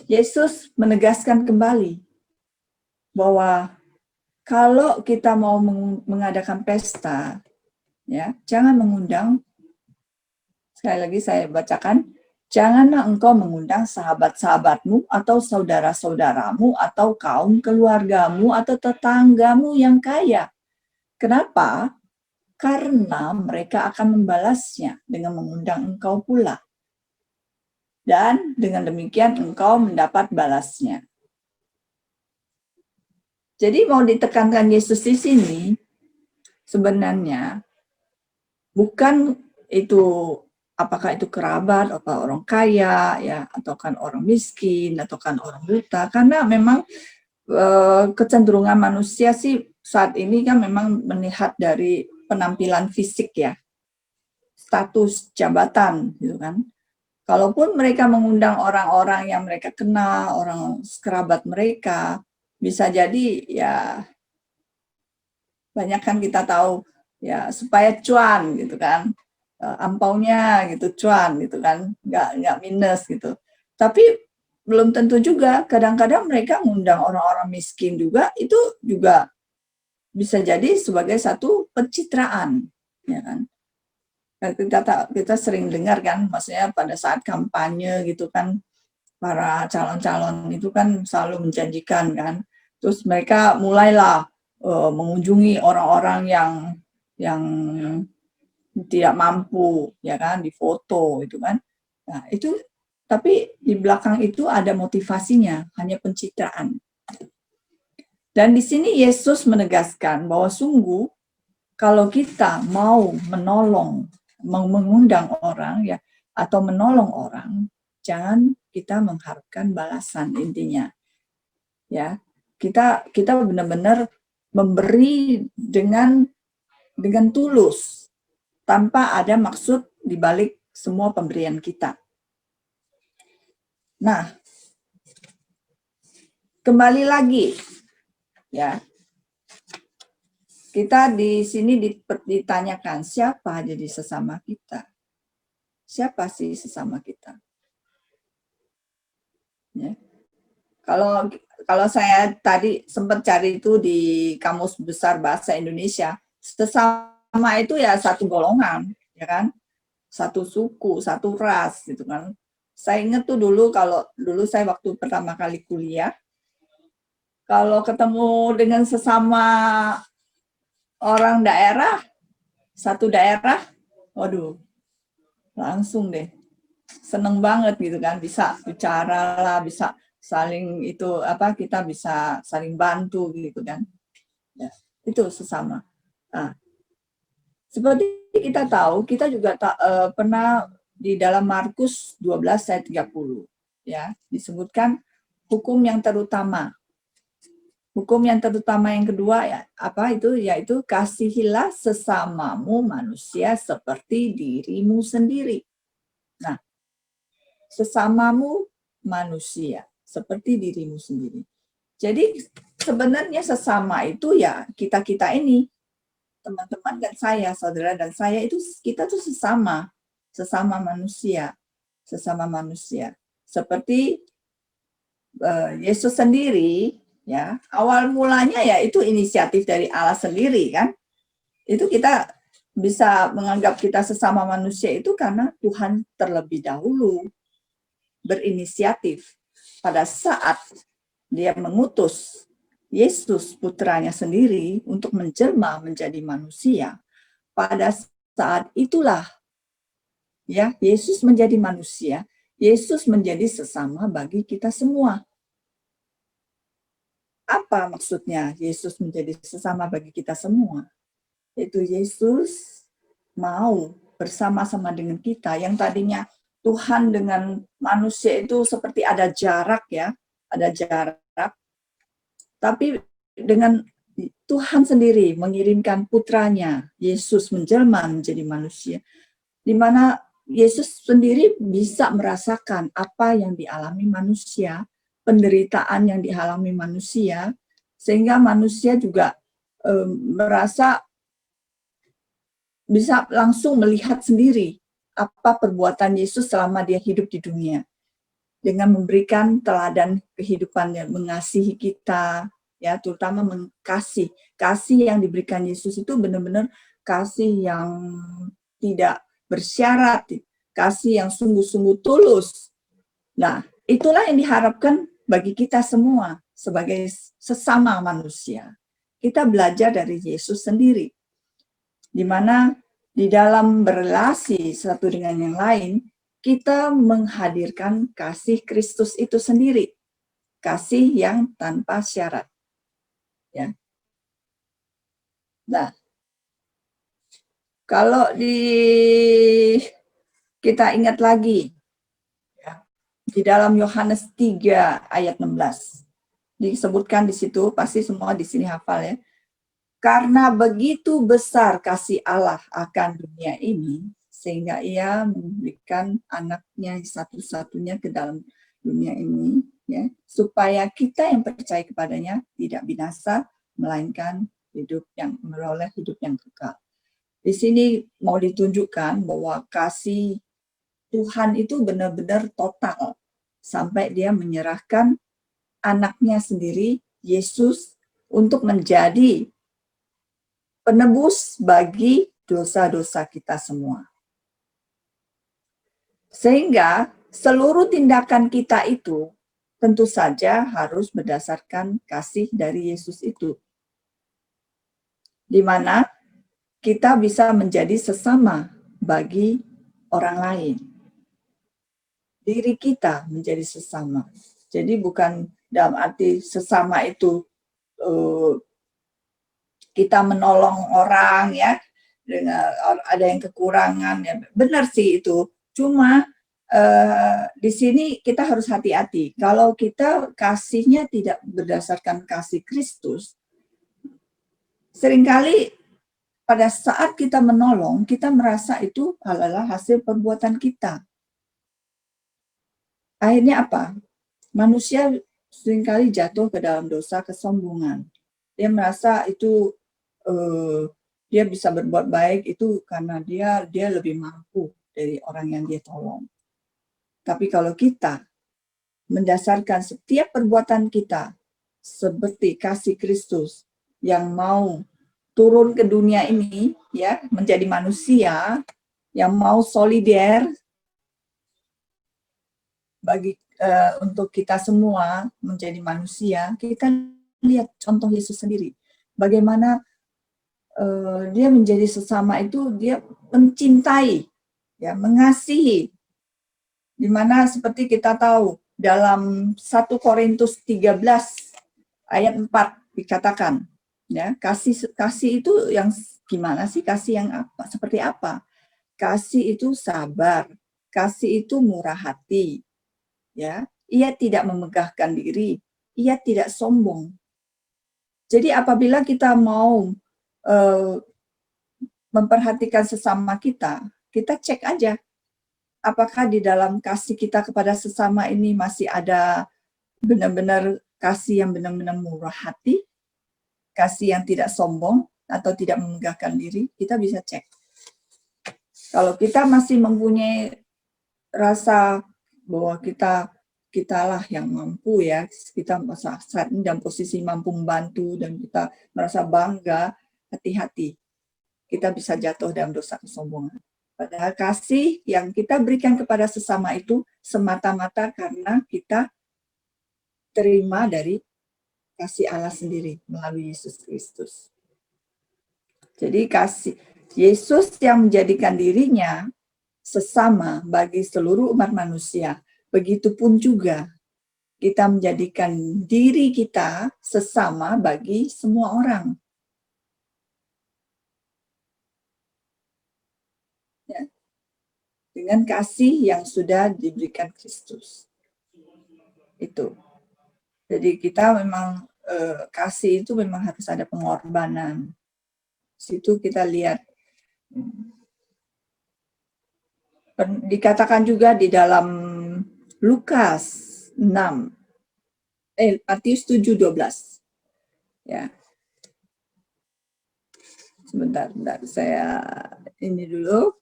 Yesus menegaskan kembali bahwa kalau kita mau mengadakan pesta, ya, jangan mengundang, sekali lagi saya bacakan, janganlah engkau mengundang sahabat-sahabatmu atau saudara-saudaramu atau kaum keluargamu atau tetanggamu yang kaya. Kenapa? Karena mereka akan membalasnya dengan mengundang engkau pula. Dan dengan demikian engkau mendapat balasnya. Jadi mau ditekankan Yesus di sini, sebenarnya bukan itu apakah itu kerabat atau orang kaya ya, atau kan orang miskin atau kan orang buta, karena memang kecenderungan manusia sih saat ini kan memang melihat dari penampilan fisik ya, status jabatan gitu kan. Kalaupun mereka mengundang orang-orang yang mereka kenal, orang kerabat mereka, bisa jadi ya banyak kan kita tahu ya supaya cuan gitu kan, ampaunya gitu cuan gitu kan, nggak minus gitu. Tapi belum tentu juga, kadang-kadang mereka mengundang orang-orang miskin juga, itu juga bisa jadi sebagai satu pencitraan, ya kan. Kita sering dengar kan, maksudnya pada saat kampanye gitu kan, para calon-calon itu kan selalu menjanjikan kan, terus mereka mulailah mengunjungi orang-orang yang tidak mampu, ya kan, difoto itu kan. Nah itu, tapi di belakang itu ada motivasinya, hanya pencitraan. Dan di sini Yesus menegaskan bahwa sungguh kalau kita mau menolong, mau mengundang orang ya, atau menolong orang, jangan kita mengharapkan balasan intinya. Ya, kita benar-benar memberi dengan tulus tanpa ada maksud di balik semua pemberian kita. Nah, kembali lagi ya. Kita di sini ditanyakan siapa jadi sesama kita? Siapa sih sesama kita? Ya. Kalau saya tadi sempat cari itu di Kamus Besar Bahasa Indonesia, sesama itu ya satu golongan, ya kan? Satu suku, satu ras gitu kan. Saya ingat tuh dulu kalau dulu saya waktu pertama kali kuliah, kalau ketemu dengan sesama orang daerah, satu daerah, waduh, langsung deh seneng banget gitu kan, bisa bicara lah, bisa saling itu apa, kita bisa saling bantu gitu kan. Ya, itu sesama. Nah, seperti kita tahu, kita juga pernah di dalam Markus 12 ayat 30 ya, disebutkan hukum yang terutama. Hukum yang terutama yang kedua ya apa itu, yaitu kasihilah sesamamu manusia seperti dirimu sendiri. Nah, sesamamu manusia seperti dirimu sendiri. Jadi sebenarnya sesama itu ya kita-kita ini, teman-teman dan saya, saudara dan saya, itu kita tuh sesama manusia, sesama manusia. Seperti Yesus sendiri, ya awal mulanya ya itu inisiatif dari Allah sendiri kan. Itu kita bisa menganggap kita sesama manusia itu karena Tuhan terlebih dahulu berinisiatif pada saat dia mengutus Yesus putranya sendiri untuk menjelma menjadi manusia. Pada saat itulah ya Yesus menjadi manusia, Yesus menjadi sesama bagi kita semua. Apa maksudnya Yesus menjadi sesama bagi kita semua? Yaitu Yesus mau bersama-sama dengan kita, yang tadinya Tuhan dengan manusia itu seperti ada jarak ya, ada jarak. Tapi dengan Tuhan sendiri mengirimkan putranya, Yesus menjelma menjadi manusia, di mana Yesus sendiri bisa merasakan apa yang dialami manusia, penderitaan yang dialami manusia, sehingga manusia juga merasa bisa langsung melihat sendiri apa perbuatan Yesus selama dia hidup di dunia. Dengan memberikan teladan kehidupannya, mengasihi kita, ya terutama mengasihi. Kasih yang diberikan Yesus itu benar-benar kasih yang tidak bersyarat, kasih yang sungguh-sungguh tulus. Nah, itulah yang diharapkan bagi kita semua sebagai sesama manusia. Kita belajar dari Yesus sendiri, di mana di dalam berelasi satu dengan yang lain, kita menghadirkan kasih Kristus itu sendiri, kasih yang tanpa syarat. Ya. Nah, kalau kita ingat lagi, ya, di dalam Yohanes 3 ayat 16, disebutkan di situ, pasti semua di sini hafal ya. Karena begitu besar kasih Allah akan dunia ini, sehingga ia memberikan anaknya satu-satunya ke dalam dunia ini, ya, supaya kita yang percaya kepadanya tidak binasa, melainkan meroleh hidup yang kekal. Di sini mau ditunjukkan bahwa kasih Tuhan itu benar-benar total, sampai dia menyerahkan anaknya sendiri, Yesus, untuk menjadi penebus bagi dosa-dosa kita semua. Sehingga seluruh tindakan kita itu tentu saja harus berdasarkan kasih dari Yesus itu. Di mana kita bisa menjadi sesama bagi orang lain. Diri kita menjadi sesama. Jadi bukan dalam arti sesama itu kita menolong orang ya, dengan ada yang kekurangan ya, benar sih itu. Cuma di sini kita harus hati-hati. Kalau kita kasihnya tidak berdasarkan kasih Kristus, seringkali pada saat kita menolong, kita merasa itu adalah hasil perbuatan kita. Akhirnya apa? Manusia seringkali jatuh ke dalam dosa kesombongan. Dia merasa itu dia bisa berbuat baik itu karena dia lebih mampu dari orang yang dia tolong. Tapi kalau kita mendasarkan setiap perbuatan kita seperti kasih Kristus yang mau turun ke dunia ini ya, menjadi manusia, yang mau solider bagi untuk kita semua menjadi manusia. Kita lihat contoh Yesus sendiri, bagaimana dia menjadi sesama itu, dia mencintai, ya, mengasihi. Dimana seperti kita tahu dalam 1 Korintus 13 ayat 4 dikatakan, ya, kasih itu yang gimana sih? Kasih yang apa? Seperti apa? Kasih itu sabar, kasih itu murah hati, ya. Ia tidak memegahkan diri, ia tidak sombong. Jadi apabila kita mau memperhatikan sesama kita, kita cek aja apakah di dalam kasih kita kepada sesama ini masih ada benar-benar kasih yang benar-benar murah hati, kasih yang tidak sombong atau tidak memegahkan diri. Kita bisa cek. Kalau kita masih mempunyai rasa bahwa kitalah yang mampu, ya, kita saat ini dalam posisi mampu membantu dan kita merasa bangga, hati-hati. Kita bisa jatuh dalam dosa kesombongan. Padahal kasih yang kita berikan kepada sesama itu semata-mata karena kita terima dari kasih Allah sendiri melalui Yesus Kristus. Jadi kasih Yesus yang menjadikan dirinya sesama bagi seluruh umat manusia, begitupun juga kita menjadikan diri kita sesama bagi semua orang. Ya. Dengan kasih yang sudah diberikan Kristus. Itu. Jadi kita memang kasih itu memang harus ada pengorbanan. Situ kita lihat. Dikatakan juga di dalam Lukas 6, Matius 7:12. Ya. Sebentar, saya ini dulu.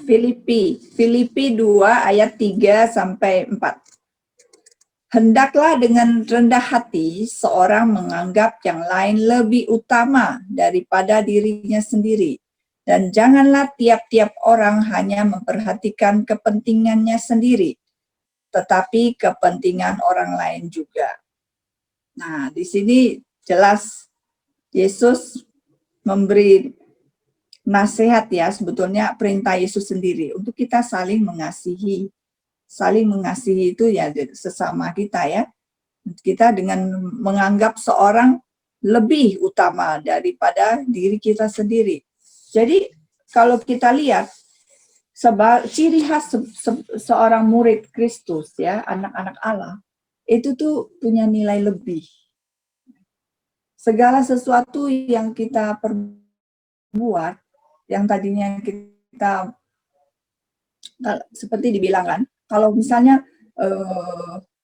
Filipi 2 ayat 3 sampai 4. Hendaklah dengan rendah hati seorang menganggap yang lain lebih utama daripada dirinya sendiri. Dan janganlah tiap-tiap orang hanya memperhatikan kepentingannya sendiri, tetapi kepentingan orang lain juga. Nah, di sini jelas Yesus memberi nasihat, ya, sebetulnya perintah Yesus sendiri untuk kita saling mengasihi. Saling mengasihi itu ya sesama kita, ya. Kita dengan menganggap seorang lebih utama daripada diri kita sendiri. Jadi kalau kita lihat ciri khas seorang murid Kristus, ya, anak-anak Allah, itu tuh punya nilai lebih. Segala sesuatu yang kita perbuat, yang tadinya kita seperti dibilang kan, kalau misalnya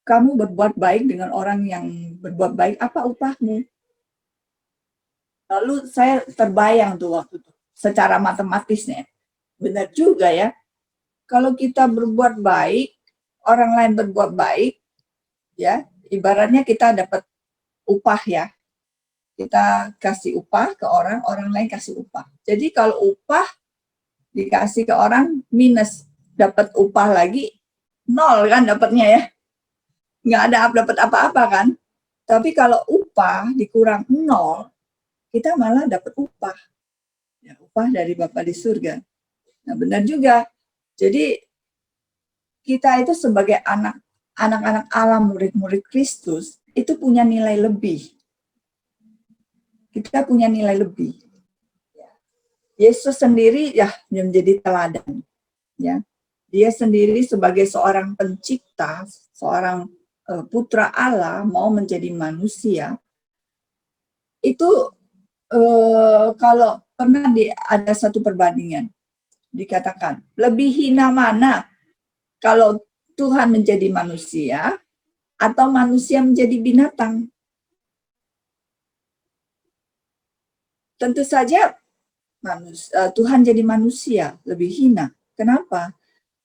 kamu berbuat baik dengan orang yang berbuat baik, apa upahmu? Lalu saya terbayang tuh waktu itu, secara matematisnya, benar juga, ya. Kalau kita berbuat baik, orang lain berbuat baik, ya, ibaratnya kita dapat upah, ya. Kita kasih upah ke orang, orang lain kasih upah. Jadi kalau upah dikasih ke orang minus, dapat upah lagi, 0 kan dapatnya, ya. Nggak ada dapat apa-apa kan. Tapi kalau upah dikurang 0, kita malah dapat upah. Ya, upah dari Bapa di surga. Nah, benar juga. Jadi kita itu sebagai anak-anak Allah, murid-murid Kristus, itu punya nilai lebih. Kita punya nilai lebih. Yesus sendiri ya menjadi teladan, ya. Dia sendiri sebagai seorang pencipta, seorang putra Allah mau menjadi manusia. Itu kalau pernah ada satu perbandingan, dikatakan lebih hina mana kalau Tuhan menjadi manusia atau manusia menjadi binatang. Tentu saja Tuhan jadi manusia lebih hina. Kenapa?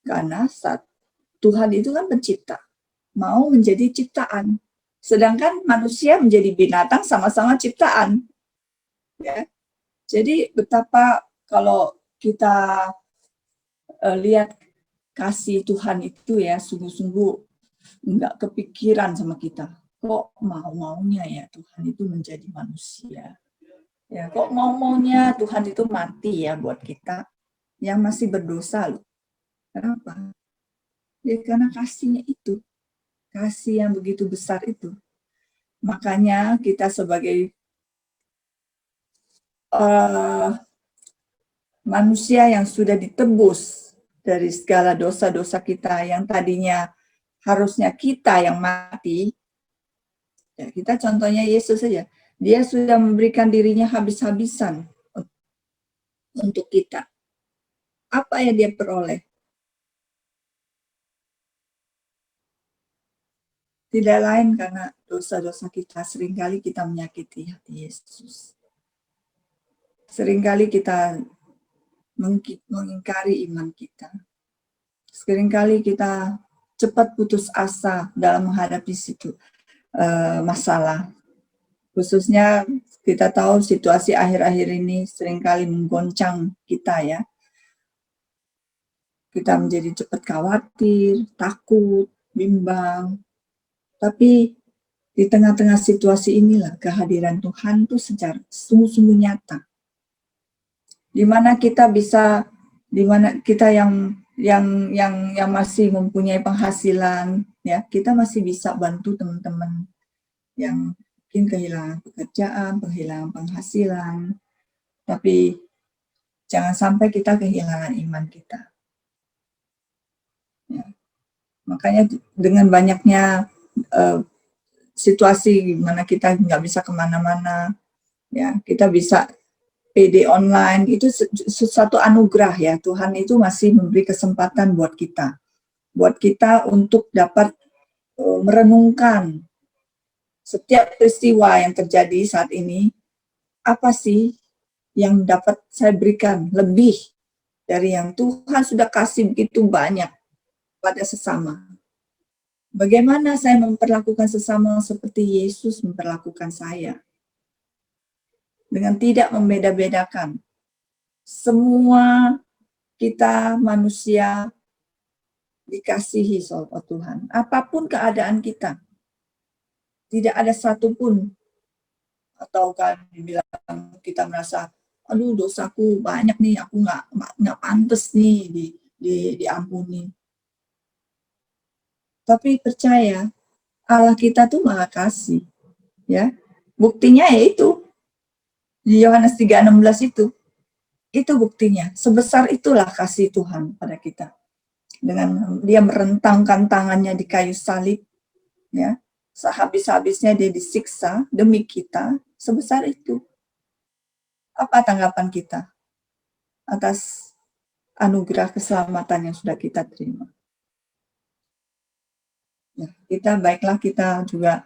Karena saat Tuhan itu kan pencipta, mau menjadi ciptaan. Sedangkan manusia menjadi binatang sama-sama ciptaan. Ya. Jadi betapa kalau kita lihat kasih Tuhan itu ya, sungguh-sungguh nggak kepikiran sama kita. Kok mau-maunya ya Tuhan itu menjadi manusia. Ya, kok mau-maunya Tuhan itu mati ya buat kita yang masih berdosa loh. Kenapa? Ya karena kasihnya itu. Kasih yang begitu besar itu. Makanya kita sebagai manusia yang sudah ditebus dari segala dosa-dosa kita yang tadinya harusnya kita yang mati, ya kita contohnya Yesus saja. Dia sudah memberikan dirinya habis-habisan untuk kita. Apa yang dia peroleh? Tidak lain karena dosa-dosa kita. Seringkali kita menyakiti hati Yesus. Seringkali kita mengingkari iman kita. Seringkali kita cepat putus asa dalam menghadapi masalah. Khususnya kita tahu situasi akhir-akhir ini seringkali menggoncang kita ya. Kita menjadi cepat khawatir, takut, bimbang. Tapi di tengah-tengah situasi inilah kehadiran Tuhan itu secara sungguh-sungguh nyata. Di mana kita bisa, di mana kita yang masih mempunyai penghasilan, ya kita masih bisa bantu teman-teman yang mungkin kehilangan pekerjaan, kehilangan penghasilan, tapi jangan sampai kita kehilangan iman kita. Ya. Makanya dengan banyaknya situasi di mana kita nggak bisa kemana-mana, ya kita bisa PD online, itu satu anugerah ya. Tuhan itu masih memberi kesempatan buat kita untuk dapat merenungkan setiap peristiwa yang terjadi saat ini, apa sih yang dapat saya berikan lebih dari yang Tuhan sudah kasih begitu banyak pada sesama. Bagaimana saya memperlakukan sesama seperti Yesus memperlakukan saya. Dengan tidak membeda-bedakan. Semua kita manusia dikasihi oleh Tuhan. Apapun keadaan kita. Tidak ada satupun, atau kan dibilang kita merasa, aduh dosaku banyak nih, aku nggak pantas nih diampuni. Tapi percaya, Allah kita tuh Maha Kasih, ya. Buktinya yaitu di Yohanes 3:16 itu buktinya. Sebesar itulah kasih Tuhan pada kita. Dengan dia merentangkan tangannya di kayu salib, ya. Sehabis-habisnya dia disiksa demi kita, sebesar itu. Apa tanggapan kita atas anugerah keselamatan yang sudah kita terima? Ya, baiklah kita juga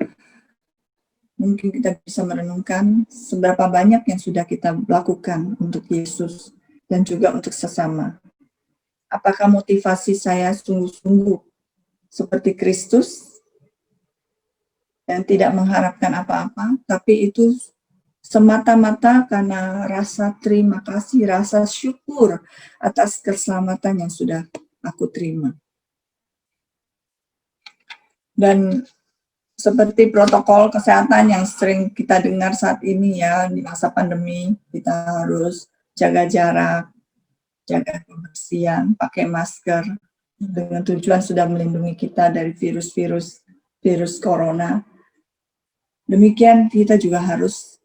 mungkin kita bisa merenungkan seberapa banyak yang sudah kita lakukan untuk Yesus dan juga untuk sesama. Apakah motivasi saya sungguh-sungguh seperti Kristus yang tidak mengharapkan apa-apa, tapi itu semata-mata karena rasa terima kasih, rasa syukur atas keselamatan yang sudah aku terima. Dan seperti protokol kesehatan yang sering kita dengar saat ini ya, di masa pandemi, kita harus jaga jarak, jaga kebersihan, pakai masker, dengan tujuan sudah melindungi kita dari virus corona. Demikian kita juga harus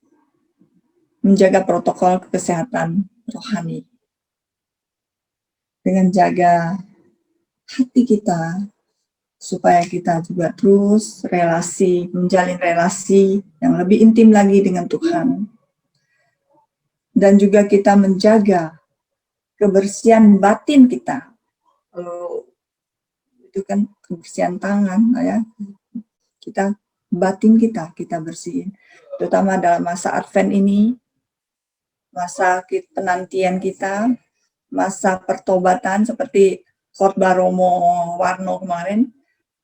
menjaga protokol kesehatan rohani. Dengan jaga hati kita, supaya kita juga terus menjalin relasi yang lebih intim lagi dengan Tuhan. Dan juga kita menjaga kebersihan batin kita. Itu kan kebersihan tangan, ya. Batin kita bersihin. Terutama dalam masa Advent ini, masa penantian kita, masa pertobatan seperti khotbah Romo Warno kemarin,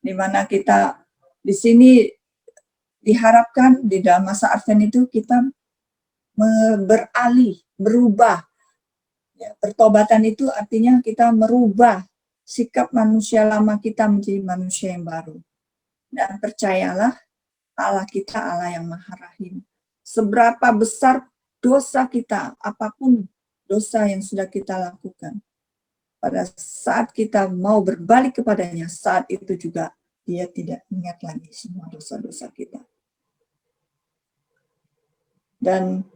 di mana kita di sini diharapkan di dalam masa Advent itu kita beralih, berubah. Ya, pertobatan itu artinya kita merubah sikap manusia lama kita menjadi manusia yang baru. Dan percayalah, Allah kita Allah yang Maha Rahim. Seberapa besar dosa kita, apapun dosa yang sudah kita lakukan, pada saat kita mau berbalik kepadanya, saat itu juga Dia tidak ingat lagi semua dosa-dosa kita. Dan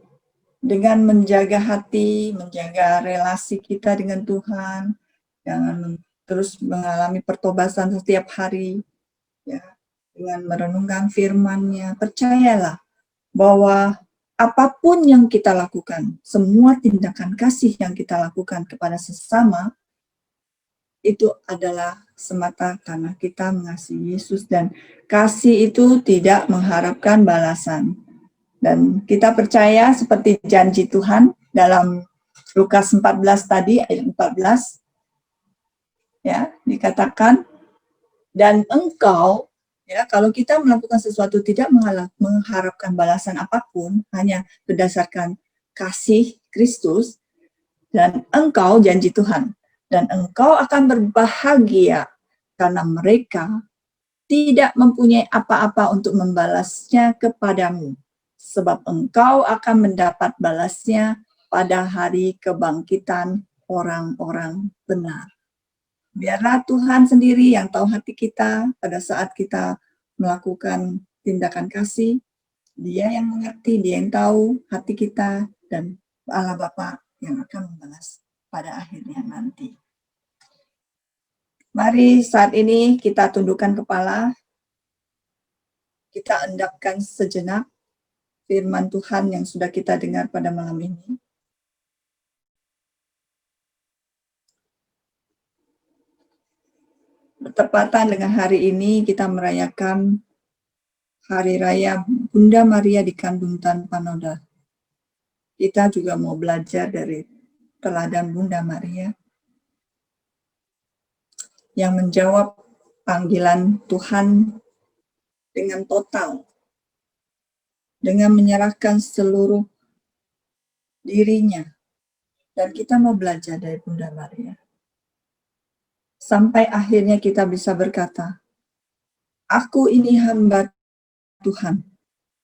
dengan menjaga hati, menjaga relasi kita dengan Tuhan, jangan terus mengalami pertobatan setiap hari, ya, dengan merenungkan firman-Nya, percayalah bahwa apapun yang kita lakukan, semua tindakan kasih yang kita lakukan kepada sesama, itu adalah semata karena kita mengasihi Yesus, dan kasih itu tidak mengharapkan balasan. Dan kita percaya seperti janji Tuhan dalam Lukas 14 tadi, ayat 14, ya, dikatakan, dan engkau, ya, kalau kita melakukan sesuatu tidak mengharapkan balasan apapun, hanya berdasarkan kasih Kristus, dan engkau, janji Tuhan, dan engkau akan berbahagia karena mereka tidak mempunyai apa-apa untuk membalasnya kepadamu, sebab engkau akan mendapat balasnya pada hari kebangkitan orang-orang benar. Biarlah Tuhan sendiri yang tahu hati kita pada saat kita melakukan tindakan kasih. Dia yang mengerti, Dia yang tahu hati kita, dan Allah Bapa yang akan membalas pada akhirnya nanti. Mari saat ini kita tundukkan kepala, kita endapkan sejenak firman Tuhan yang sudah kita dengar pada malam ini. Bertepatan dengan hari ini kita merayakan Hari Raya Bunda Maria dikandung tanpa noda. Kita juga mau belajar dari teladan Bunda Maria yang menjawab panggilan Tuhan dengan total, dengan menyerahkan seluruh dirinya. Dan kita mau belajar dari Bunda Maria. Sampai akhirnya kita bisa berkata, aku ini hamba Tuhan,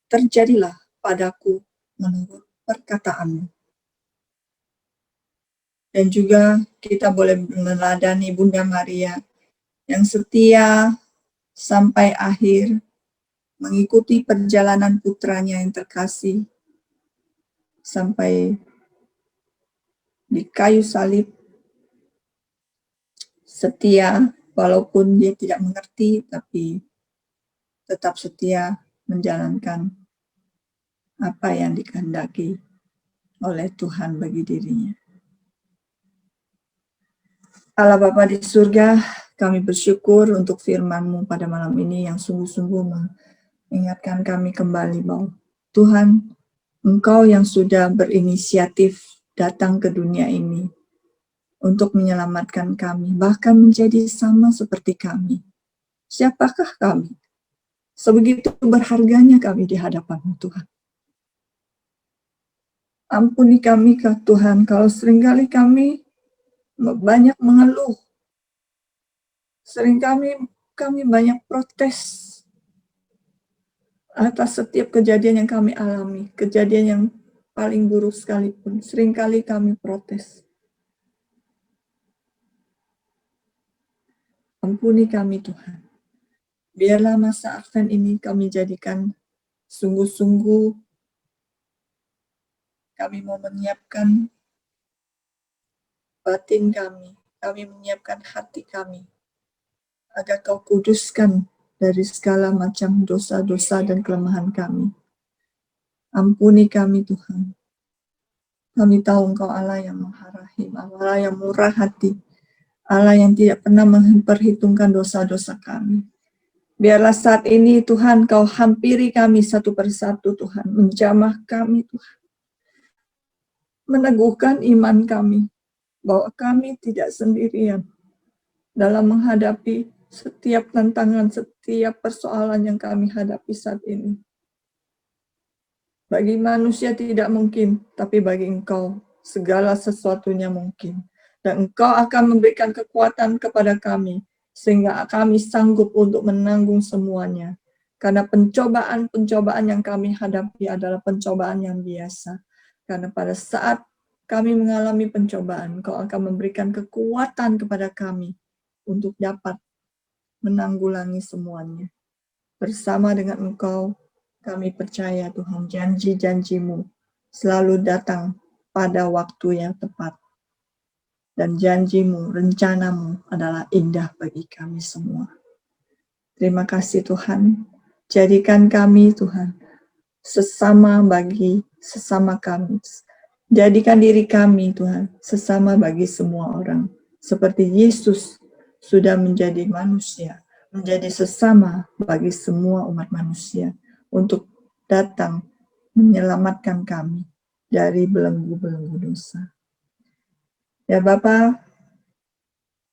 terjadilah padaku menurut perkataanmu. Dan juga kita boleh meneladani Bunda Maria yang setia sampai akhir, mengikuti perjalanan putranya yang terkasih sampai di kayu salib, setia walaupun dia tidak mengerti, tapi tetap setia menjalankan apa yang dikehendaki oleh Tuhan bagi dirinya. Allah Bapa di surga, kami bersyukur untuk firman-Mu pada malam ini yang sungguh-sungguh mengingatkan kami kembali bahwa Tuhan, Engkau yang sudah berinisiatif datang ke dunia ini untuk menyelamatkan kami, bahkan menjadi sama seperti kami. Siapakah kami? Sebegitu berharganya kami di hadapan-Mu, Tuhan. Ampuni kami, Tuhan, kalau seringkali kami banyak mengeluh. Seringkali kami banyak protes atas setiap kejadian yang kami alami, kejadian yang paling buruk sekalipun. Seringkali kami protes. Ampuni kami, Tuhan. Biarlah masa Advent ini kami jadikan sungguh-sungguh. Kami mau menyiapkan batin kami menyiapkan hati kami, agar Kau kuduskan dari segala macam dosa-dosa dan kelemahan kami. Ampuni kami, Tuhan. Kami tahu Engkau Allah yang Maha Rahim, Allah yang murah hati, Allah yang tidak pernah memperhitungkan dosa-dosa kami. Biarlah saat ini, Tuhan, Kau hampiri kami satu persatu, Tuhan. Menjamah kami, Tuhan. Meneguhkan iman kami, bahwa kami tidak sendirian dalam menghadapi setiap tantangan, setiap persoalan yang kami hadapi saat ini. Bagi manusia tidak mungkin, tapi bagi Engkau segala sesuatunya mungkin. Dan Engkau akan memberikan kekuatan kepada kami, sehingga kami sanggup untuk menanggung semuanya. Karena pencobaan-pencobaan yang kami hadapi adalah pencobaan yang biasa. Karena pada saat kami mengalami pencobaan, Engkau akan memberikan kekuatan kepada kami untuk dapat menanggulangi semuanya. Bersama dengan Engkau, kami percaya Tuhan, janji-janji-Mu selalu datang pada waktu yang tepat. Dan janji-Mu, rencana-Mu adalah indah bagi kami semua. Terima kasih Tuhan. Jadikan kami Tuhan, sesama bagi sesama kami. Jadikan diri kami Tuhan, sesama bagi semua orang. Seperti Yesus sudah menjadi manusia, menjadi sesama bagi semua umat manusia, untuk datang menyelamatkan kami dari belenggu-belenggu dosa. Ya Bapa,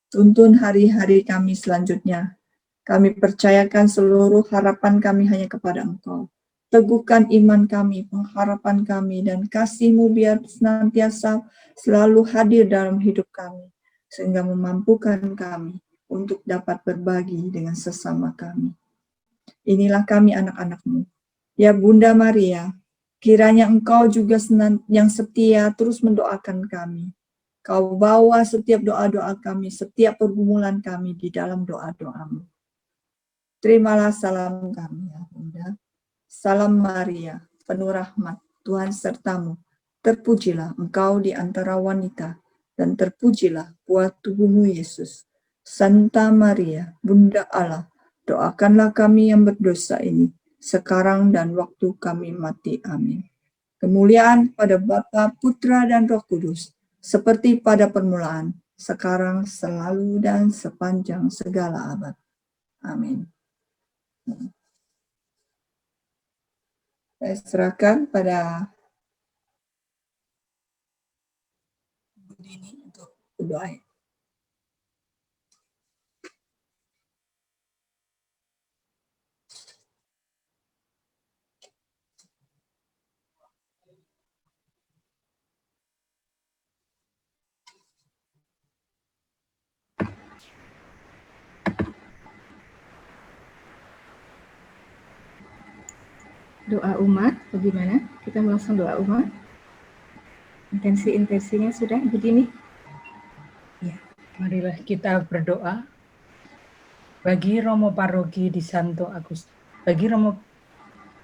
tuntun hari-hari kami selanjutnya. Kami percayakan seluruh harapan kami hanya kepada Engkau. Teguhkan iman kami, pengharapan kami, dan kasih-Mu biar senantiasa selalu hadir dalam hidup kami, sehingga memampukan kami untuk dapat berbagi dengan sesama kami. Inilah kami anak-anak-Mu. Ya Bunda Maria, kiranya Engkau juga yang setia terus mendoakan kami. Kau bawa setiap doa-doa kami, setiap pergumulan kami di dalam doa-doa-Mu. Terimalah salam kami, ya Bunda. Salam Maria, penuh rahmat, Tuhan sertamu. Terpujilah Engkau di antara wanita, dan terpujilah buah tubuhmu Yesus. Santa Maria, Bunda Allah, doakanlah kami yang berdosa ini, sekarang dan waktu kami mati. Amin. Kemuliaan pada Bapa, Putra, dan Roh Kudus, seperti pada permulaan, sekarang, selalu, dan sepanjang segala abad. Amin. Saya serahkan pada Bu Dini untuk berdoa. Doa umat, bagaimana? Kita langsung doa umat. Intensi-intensinya sudah begini. Ya, marilah kita berdoa bagi Romo Paroki di Santo Agustinus,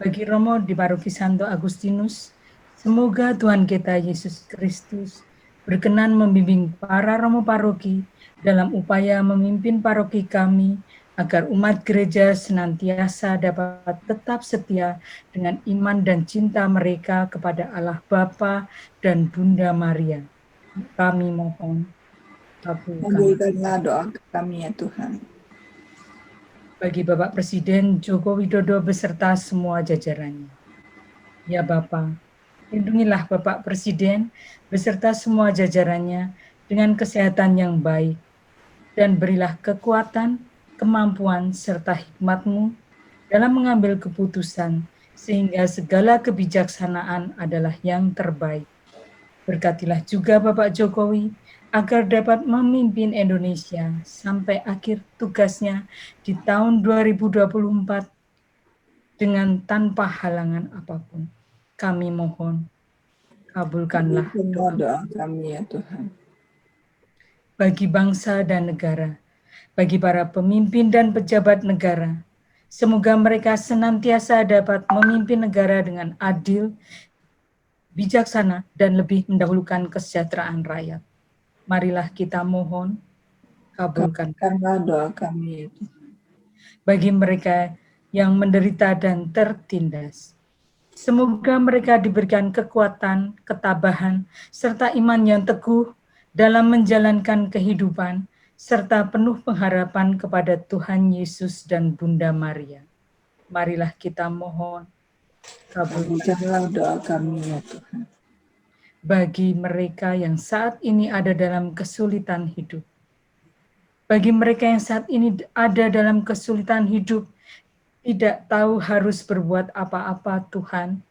bagi Romo di Paroki Santo Agustinus. Semoga Tuhan kita Yesus Kristus berkenan membimbing para Romo Paroki dalam upaya memimpin paroki kami, agar umat gereja senantiasa dapat tetap setia dengan iman dan cinta mereka kepada Allah Bapa dan Bunda Maria. Kami mohon, kabulkan. Kabulkanlah doa kami ya Tuhan. Bagi Bapak Presiden Joko Widodo beserta semua jajarannya. Ya Bapa, lindungilah Bapak Presiden beserta semua jajarannya dengan kesehatan yang baik, dan berilah kekuatan, kemampuan, serta hikmat-Mu dalam mengambil keputusan, sehingga segala kebijaksanaan adalah yang terbaik. Berkatilah juga Bapak Jokowi, agar dapat memimpin Indonesia sampai akhir tugasnya di tahun 2024 dengan tanpa halangan apapun. Kami mohon, kabulkanlah doa kami ya Tuhan. Bagi bangsa dan negara, bagi para pemimpin dan pejabat negara, semoga mereka senantiasa dapat memimpin negara dengan adil, bijaksana, dan lebih mendahulukan kesejahteraan rakyat. Marilah kita mohon, kabulkanlah doa kami. Bagi mereka yang menderita dan tertindas, semoga mereka diberikan kekuatan, ketabahan, serta iman yang teguh dalam menjalankan kehidupan, serta penuh pengharapan kepada Tuhan Yesus dan Bunda Maria. Marilah kita mohon, kabulkanlah doa kami ya Tuhan. Bagi mereka yang saat ini ada dalam kesulitan hidup, bagi mereka yang saat ini ada dalam kesulitan hidup, tidak tahu harus berbuat apa-apa Tuhan,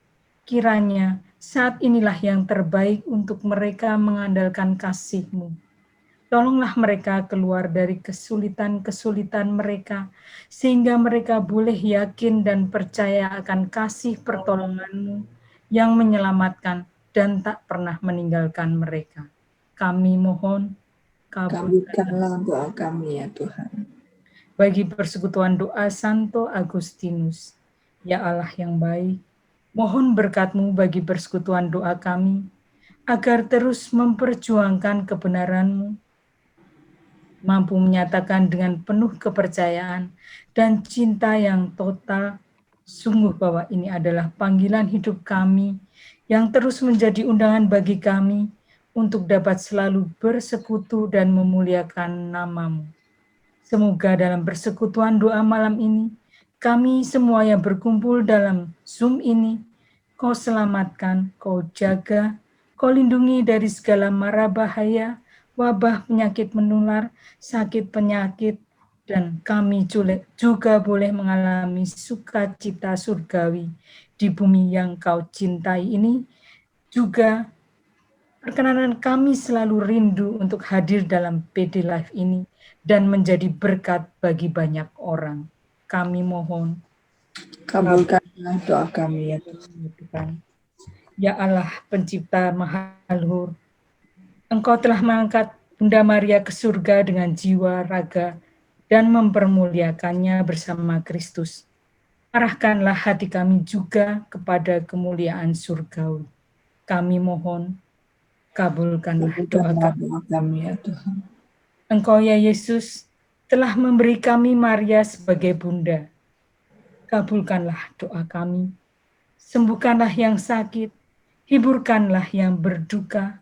Kiranya saat inilah yang terbaik untuk mereka mengandalkan kasih-Mu. Tolonglah mereka keluar dari kesulitan-kesulitan mereka, sehingga mereka boleh yakin dan percaya akan kasih pertolongan-Mu yang menyelamatkan dan tak pernah meninggalkan mereka. Kami mohon, kabulkanlah. Kabulkanlah doa kami ya Tuhan. Bagi persekutuan doa Santo Agustinus, ya Allah yang baik, mohon berkat-Mu bagi persekutuan doa kami, agar terus memperjuangkan kebenaran-Mu, mampu menyatakan dengan penuh kepercayaan dan cinta yang total, sungguh bahwa ini adalah panggilan hidup kami yang terus menjadi undangan bagi kami untuk dapat selalu bersekutu dan memuliakan nama-Mu. Semoga dalam persekutuan doa malam ini, kami semua yang berkumpul dalam Zoom ini, Kau selamatkan, Kau jaga, Kau lindungi dari segala mara bahaya, wabah penyakit menular, sakit penyakit, dan kami juga boleh mengalami sukacita surgawi di bumi yang Kau cintai ini. Juga perkenanan kami selalu rindu untuk hadir dalam PD Live ini dan menjadi berkat bagi banyak orang. Kami mohon, Kabulkanlah doa kami ya Tuhan. Tuhan. Ya Allah, pencipta Maha Luhur, Engkau telah mengangkat Bunda Maria ke surga dengan jiwa, raga, dan mempermuliakannya bersama Kristus. Arahkanlah hati kami juga kepada kemuliaan surgawi. Kami mohon, kabulkanlah doa Kabulkanlah kami. doa kami ya Tuhan. Engkau ya Yesus telah memberi kami Maria sebagai bunda. Kabulkanlah doa kami. Sembuhkanlah yang sakit, hiburkanlah yang berduka,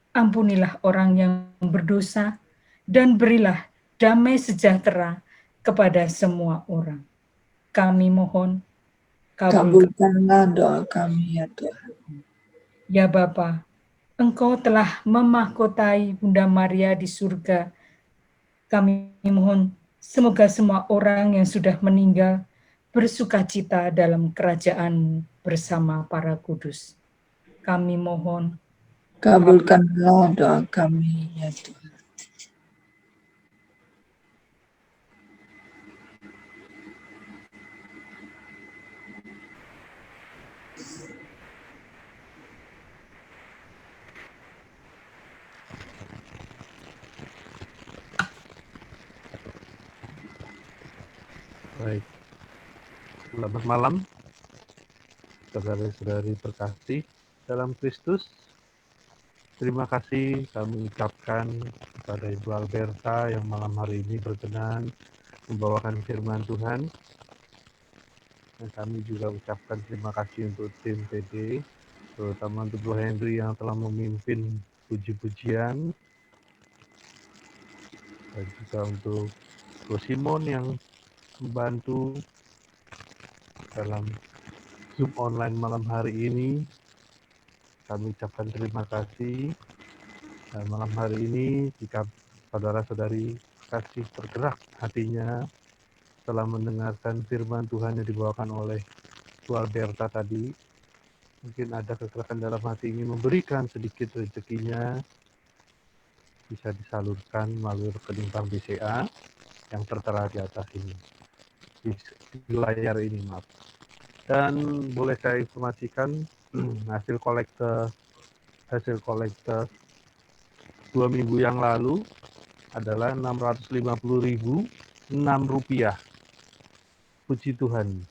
ampunilah orang yang berdosa, dan berilah damai sejahtera kepada semua orang. Kami mohon, kabulkan. Kabulkanlah doa kami ya Tuhan. Ya Bapa, Engkau telah memahkotai Bunda Maria di surga. Kami mohon, semoga semua orang yang sudah meninggal bersukacita dalam kerajaan bersama para kudus. Kami mohon, Kabulkanlah doa kami ya Tuhan. Baik, selamat malam, saudara-saudari terkasih dalam Kristus. Terima kasih kami ucapkan kepada Ibu Alberta yang malam hari ini berkenan membawakan firman Tuhan. Dan kami juga ucapkan terima kasih untuk tim PD, terutama untuk Bro Henry yang telah memimpin puji-pujian, dan juga untuk Bro Simon yang membantu dalam Zoom online malam hari ini. Kami ucapkan terima kasih. Dan malam hari ini, jika saudara-saudari kasih tergerak hatinya setelah mendengarkan firman Tuhan yang dibawakan oleh Bu Alberta tadi, mungkin ada kegerakan dalam hati ingin memberikan sedikit rezekinya, bisa disalurkan melalui rekening bank BCA yang tertera di atas ini, di layar ini, maaf. Dan boleh saya informasikan hasil kolektor 2 minggu yang lalu adalah Rp650.006. Puji Tuhan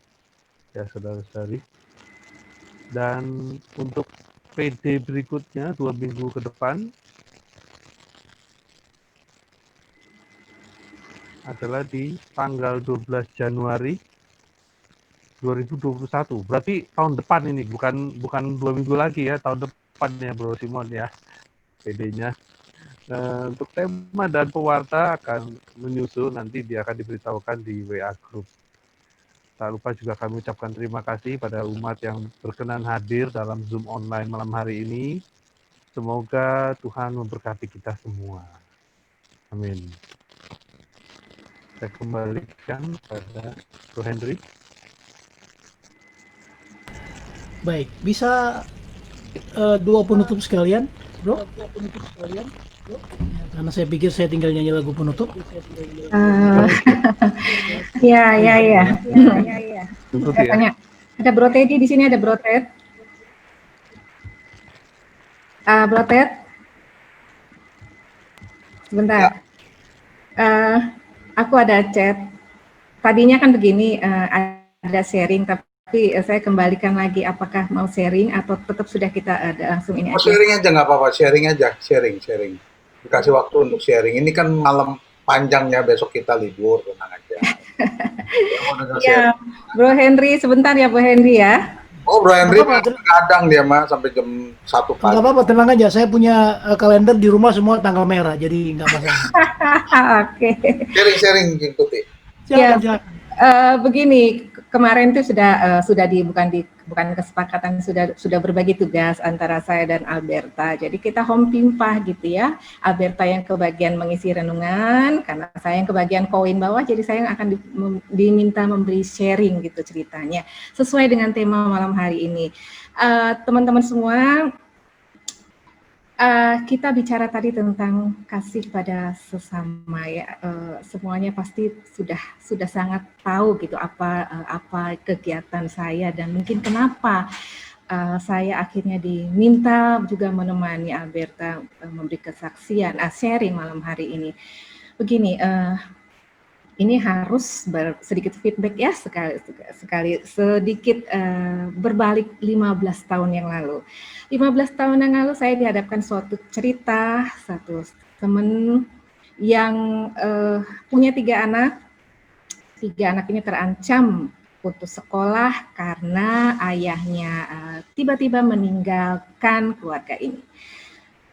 ya saudara-saudari. Dan untuk PD berikutnya 2 minggu ke depan adalah di tanggal 12 Januari 2021. Berarti tahun depan ini, bukan 2 minggu lagi ya, tahun depan ya Bro Simon ya PD-nya. Untuk tema dan pewarta akan menyusul, nanti dia akan diberitahukan di WA Group. Tak lupa juga kami ucapkan terima kasih pada umat yang berkenan hadir dalam Zoom online malam hari ini. Semoga Tuhan memberkati kita semua. Amin. Saya kembalikan pada Bro Henry. Baik, bisa dua penutup sekalian, bro? Karena saya pikir saya tinggal nyanyi lagu penutup. Eh, ya, ya, ya. Tutup ya. Katanya ada Bro Teddy di sini, ada Bro Ted. Bro Ted, sebentar. Aku ada chat. Tadinya kan begini, ada sharing, tapi saya kembalikan lagi. Apakah mau sharing atau tetap sudah kita langsung ini aja? Sharing aja nggak apa-apa, sharing aja, sharing. Dikasih waktu untuk sharing. Ini kan malam panjang ya, besok kita libur, tenang aja. Ya, Bro Henry, sebentar ya, Bro Henry ya. Oh, Bro Henry kadang dia mah sampai jam 1 pagi. Nggak apa-apa, tenang aja. Saya punya kalender di rumah semua tanggal merah, jadi nggak masalah. Oke. Sharing, Tuti. Silakan. Begini, kemarin itu sudah bukan kesepakatan, sudah berbagi tugas antara saya dan Alberta. Jadi kita home pimpah gitu ya. Alberta yang kebagian mengisi renungan, karena saya yang kebagian koin bawah, jadi saya yang akan diminta memberi sharing gitu ceritanya. Sesuai dengan tema malam hari ini. Teman-teman semua, kita bicara tadi tentang kasih pada sesama ya, semuanya pasti sudah sangat tahu gitu apa kegiatan saya dan mungkin kenapa saya akhirnya diminta juga menemani Alberta memberi kesaksian, sharing malam hari ini. Begini, ini harus sedikit feedback ya, sedikit berbalik 15 tahun yang lalu. 15 tahun yang lalu saya dihadapkan suatu cerita, satu teman yang punya 3 anak. 3 anak ini terancam putus sekolah karena ayahnya tiba-tiba meninggalkan keluarga ini.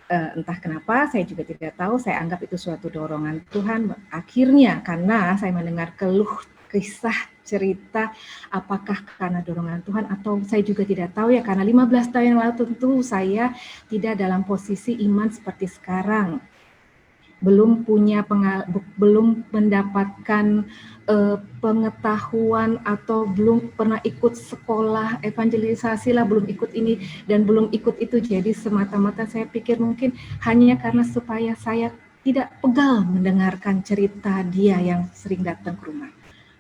Entah kenapa, saya juga tidak tahu, saya anggap itu suatu dorongan Tuhan. Akhirnya, karena saya mendengar keluh, kisah, cerita, apakah karena dorongan Tuhan atau saya juga tidak tahu ya, karena 15 tahun yang lalu tentu saya tidak dalam posisi iman seperti sekarang. Belum mendapatkan pengetahuan atau belum pernah ikut sekolah evangelisasi lah, belum ikut ini dan belum ikut itu. Jadi semata-mata saya pikir mungkin hanya karena supaya saya tidak pegal mendengarkan cerita dia yang sering datang ke rumah.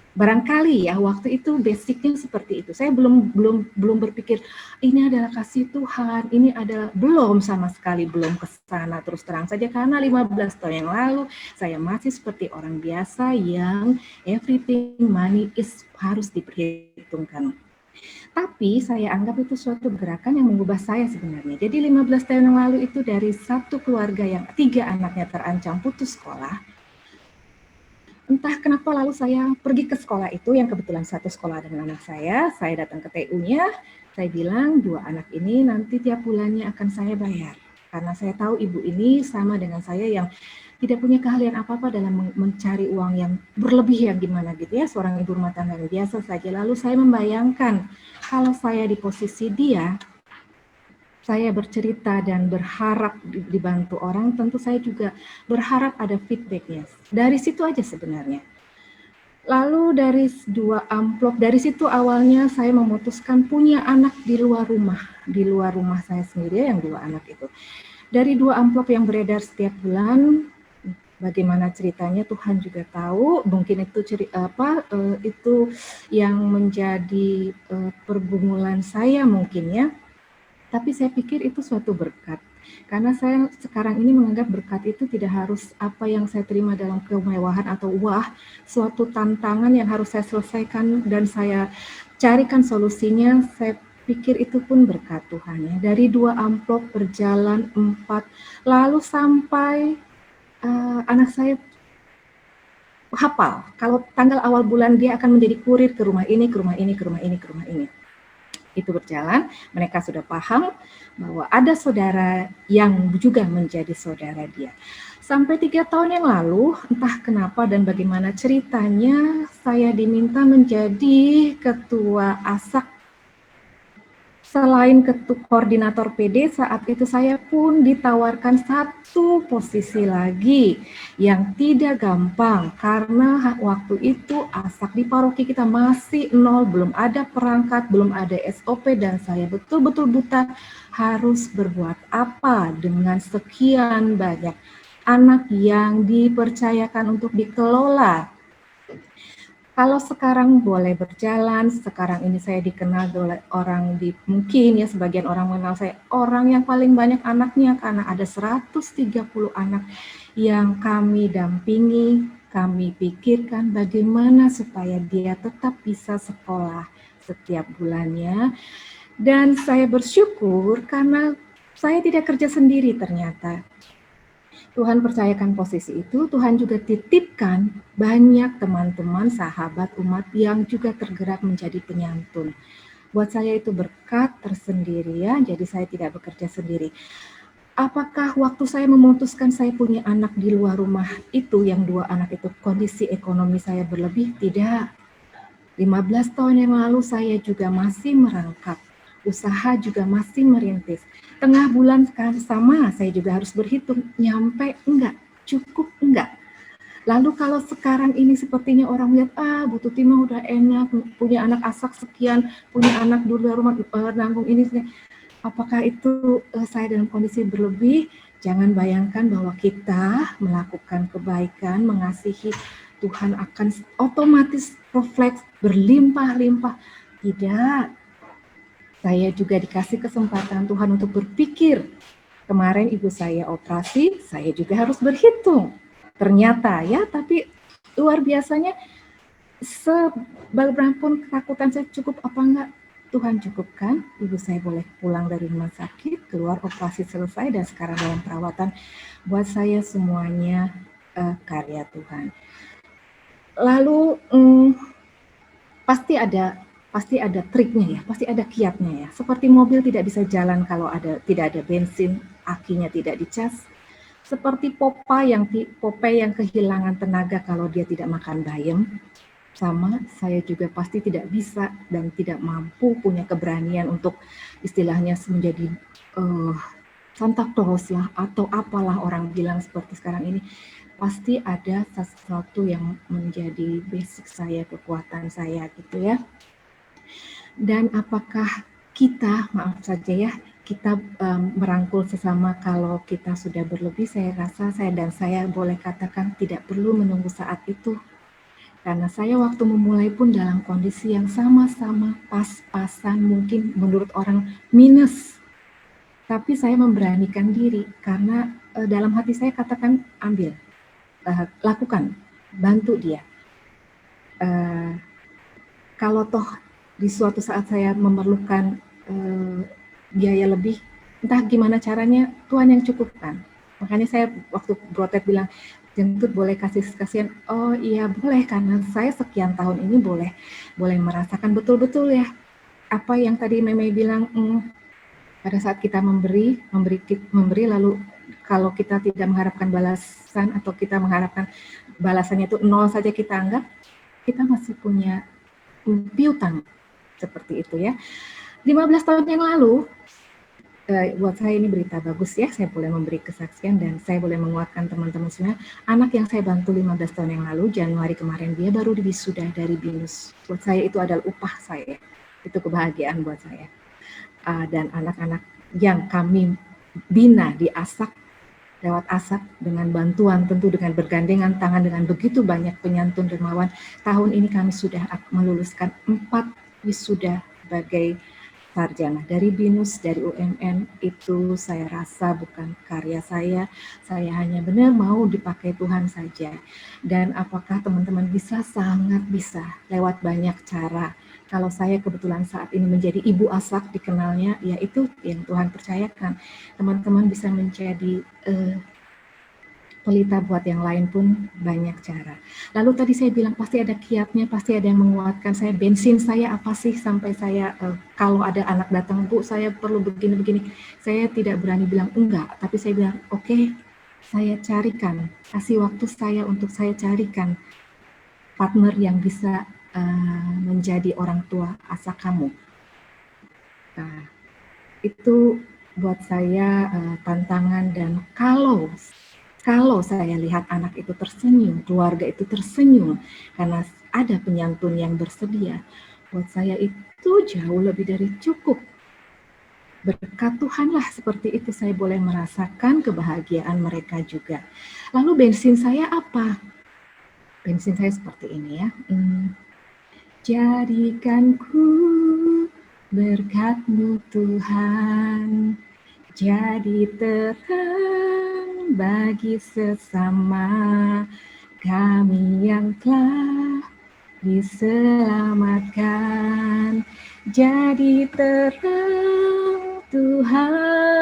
Barangkali ya waktu itu basicnya seperti itu. Saya belum berpikir ini adalah kasih Tuhan, ini adalah belum sama sekali, belum ke sana. Terus terang saja karena 15 tahun yang lalu saya masih seperti orang biasa yang everything money is harus diperhitungkan. Tapi saya anggap itu suatu gerakan yang mengubah saya sebenarnya. Jadi 15 tahun yang lalu itu dari satu keluarga yang 3 anaknya terancam putus sekolah. Entah kenapa lalu saya pergi ke sekolah itu, yang kebetulan satu sekolah dengan anak saya datang ke TU-nya, saya bilang 2 anak ini nanti tiap bulannya akan saya bayar. Karena saya tahu ibu ini sama dengan saya yang tidak punya keahlian apa-apa dalam mencari uang yang berlebih yang gimana gitu ya, seorang ibu rumah tangga yang biasa saja. Lalu saya membayangkan kalau saya di posisi dia, saya bercerita dan berharap dibantu orang, tentu saya juga berharap ada feedbacknya. Dari situ aja sebenarnya. Lalu dari 2 amplop, dari situ awalnya saya memutuskan punya anak di luar rumah saya sendiri yang 2 anak itu. Dari 2 amplop yang beredar setiap bulan, bagaimana ceritanya Tuhan juga tahu, mungkin itu itu yang menjadi pergumulan saya mungkin ya. Tapi saya pikir itu suatu berkat. Karena saya sekarang ini menganggap berkat itu tidak harus apa yang saya terima dalam kemewahan atau suatu tantangan yang harus saya selesaikan dan saya carikan solusinya. Saya pikir itu pun berkat Tuhan ya. Dari 2 amplop berjalan 4, lalu sampai anak saya hafal. Kalau tanggal awal bulan dia akan menjadi kurir ke rumah ini, ke rumah ini, ke rumah ini, ke rumah ini. Itu berjalan, mereka sudah paham bahwa ada saudara yang juga menjadi saudara dia. Sampai 3 tahun yang lalu, entah kenapa dan bagaimana ceritanya, saya diminta menjadi ketua ASAK Selain koordinator PD, saat itu saya pun ditawarkan satu posisi lagi yang tidak gampang karena waktu itu ASAK di paroki kita masih nol, belum ada perangkat, belum ada SOP, dan saya betul-betul buta harus berbuat apa dengan sekian banyak anak yang dipercayakan untuk dikelola. Kalau sekarang boleh berjalan, sekarang ini saya dikenal oleh orang mungkin ya sebagian orang mengenal saya orang yang paling banyak anaknya karena ada 130 anak yang kami dampingi, kami pikirkan bagaimana supaya dia tetap bisa sekolah setiap bulannya. Dan saya bersyukur karena saya tidak kerja sendiri ternyata. Tuhan percayakan posisi itu, Tuhan juga titipkan banyak teman-teman, sahabat, umat yang juga tergerak menjadi penyantun. Buat saya itu berkat tersendiri ya, jadi saya tidak bekerja sendiri. Apakah waktu saya memutuskan saya punya anak di luar rumah itu, yang 2 anak itu, kondisi ekonomi saya berlebih? Tidak. 15 tahun yang lalu saya juga masih merangkap, usaha juga masih merintis. Tengah bulan sama, saya juga harus berhitung, nyampe enggak, cukup enggak. Lalu kalau sekarang ini sepertinya orang lihat, Bu Tuti mah udah enak, punya anak ASAK sekian, punya anak di luar rumah, nanggung ini. Apakah itu saya dalam kondisi berlebih? Jangan bayangkan bahwa kita melakukan kebaikan, mengasihi, Tuhan akan otomatis refleks berlimpah-limpah. Tidak. Saya juga dikasih kesempatan Tuhan untuk berpikir. Kemarin ibu saya operasi, saya juga harus berhitung. Ternyata ya, tapi luar biasanya seberapapun ketakutan saya cukup apa enggak, Tuhan cukupkan. Ibu saya boleh pulang dari rumah sakit, keluar operasi selesai, dan sekarang dalam perawatan. Buat saya semuanya karya Tuhan. Lalu pasti ada triknya ya, pasti ada kiatnya ya. Seperti mobil tidak bisa jalan kalau tidak ada bensin, akinya tidak dicas. Seperti Popeye yang kehilangan tenaga kalau dia tidak makan bayam. Sama, saya juga pasti tidak bisa dan tidak mampu punya keberanian untuk istilahnya menjadi Santa Claus lah atau apalah orang bilang seperti sekarang ini. Pasti ada sesuatu yang menjadi basic saya, kekuatan saya gitu ya. Dan apakah kita, maaf saja ya, kita merangkul sesama kalau kita sudah berlebih? Saya rasa saya boleh katakan tidak perlu menunggu saat itu. Karena saya waktu memulai pun dalam kondisi yang sama-sama pas-pasan, mungkin menurut orang minus. Tapi saya memberanikan diri karena dalam hati saya katakan ambil, lakukan, bantu dia. Kalau toh di suatu saat saya memerlukan biaya lebih, entah gimana caranya, Tuhan yang cukupkan. Makanya saya waktu Brotet bilang, Jentut boleh kasih kasihan, oh iya boleh, karena saya sekian tahun ini boleh merasakan betul-betul ya, apa yang tadi Meme bilang, pada saat kita memberi lalu kalau kita tidak mengharapkan balasan atau kita mengharapkan balasannya itu 0 saja kita anggap, kita masih punya piutang seperti itu ya. 15 tahun yang lalu, buat saya ini berita bagus ya, saya boleh memberi kesaksian dan saya boleh menguatkan teman-teman semua. Anak yang saya bantu 15 tahun yang lalu, Januari kemarin, dia baru wisuda dari BINUS. Buat saya itu adalah upah saya, itu kebahagiaan buat saya. Dan anak-anak yang kami bina di ASAK, lewat ASAK, dengan bantuan tentu dengan bergandengan tangan dengan begitu banyak penyantun dermawan, tahun ini kami sudah meluluskan 4 wisuda sebagai sarjana dari BINUS, dari UMN. Itu saya rasa bukan karya saya hanya benar mau dipakai Tuhan saja. Dan apakah teman-teman bisa? Sangat bisa, lewat banyak cara. Kalau saya kebetulan saat ini menjadi ibu ASAK dikenalnya, ya itu yang Tuhan percayakan. Teman-teman bisa menjadi pelita buat yang lain pun banyak cara. Lalu tadi saya bilang pasti ada kiatnya, pasti ada yang menguatkan saya. Bensin saya apa sih sampai saya kalau ada anak datang, Bu saya perlu begini-begini, saya tidak berani bilang enggak, tapi saya bilang oke, saya carikan, kasih waktu saya untuk saya carikan partner yang bisa menjadi orang tua ASAK kamu. Itu buat saya tantangan, dan kalau saya lihat anak itu tersenyum, keluarga itu tersenyum karena ada penyantun yang bersedia, buat saya itu jauh lebih dari cukup. Berkat Tuhanlah seperti itu saya boleh merasakan kebahagiaan mereka juga. Lalu bensin saya apa? Bensin saya seperti ini ya. Jadikan ku berkat-Mu Tuhan, jadi terang bagi sesama kami yang telah diselamatkan. Jadi terang Tuhan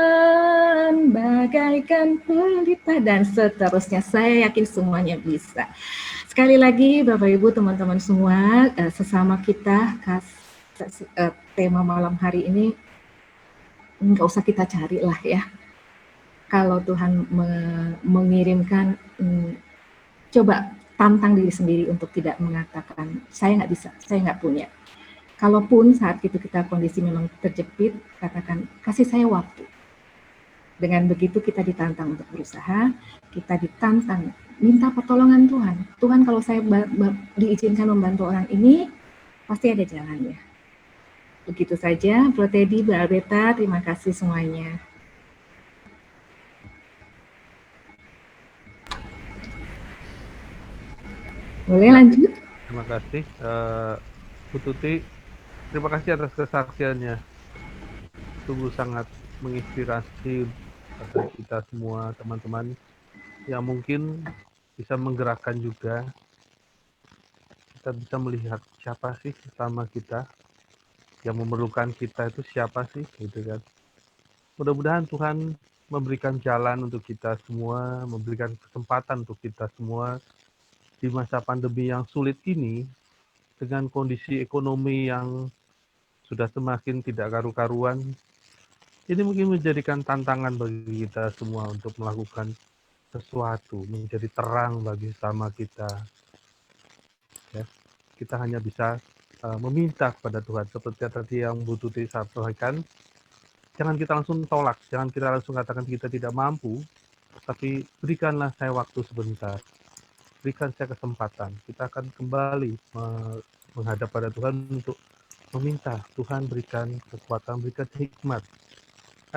bagaikan pelita, dan seterusnya. Saya yakin semuanya bisa. Sekali lagi Bapak Ibu teman-teman semua, sesama kita tema malam hari ini nggak usah kita carilah ya. Kalau Tuhan mengirimkan, coba tantang diri sendiri untuk tidak mengatakan saya nggak bisa, saya nggak punya. Kalaupun saat itu kita kondisi memang terjepit, katakan kasih saya waktu. Dengan begitu kita ditantang untuk berusaha, kita ditantang minta pertolongan Tuhan. Tuhan, kalau saya diizinkan membantu orang ini, pasti ada jalannya. Begitu saja, Bro Teddy, Bu Albeta, terima kasih semuanya. Boleh lanjut? Terima kasih, Bu Tuti. Terima kasih atas kesaksiannya. Sungguh sangat menginspirasi pada kita semua teman-teman yang mungkin bisa menggerakkan juga. Kita bisa melihat siapa sih sesama kita yang memerlukan kita, itu siapa sih, gitu kan. Mudah-mudahan Tuhan memberikan jalan untuk kita semua, memberikan kesempatan untuk kita semua di masa pandemi yang sulit ini, dengan kondisi ekonomi yang sudah semakin tidak karu-karuan. Ini mungkin menjadikan tantangan bagi kita semua untuk melakukan sesuatu, menjadi terang bagi sesama kita. Ya, kita hanya bisa meminta kepada Tuhan, seperti tadi yang Bu Tuti sampaikan. Jangan kita langsung tolak, jangan kita langsung katakan kita tidak mampu, tapi berikanlah saya waktu sebentar, berikan saya kesempatan. Kita akan kembali menghadap pada Tuhan untuk meminta Tuhan berikan kekuatan, berikan hikmat,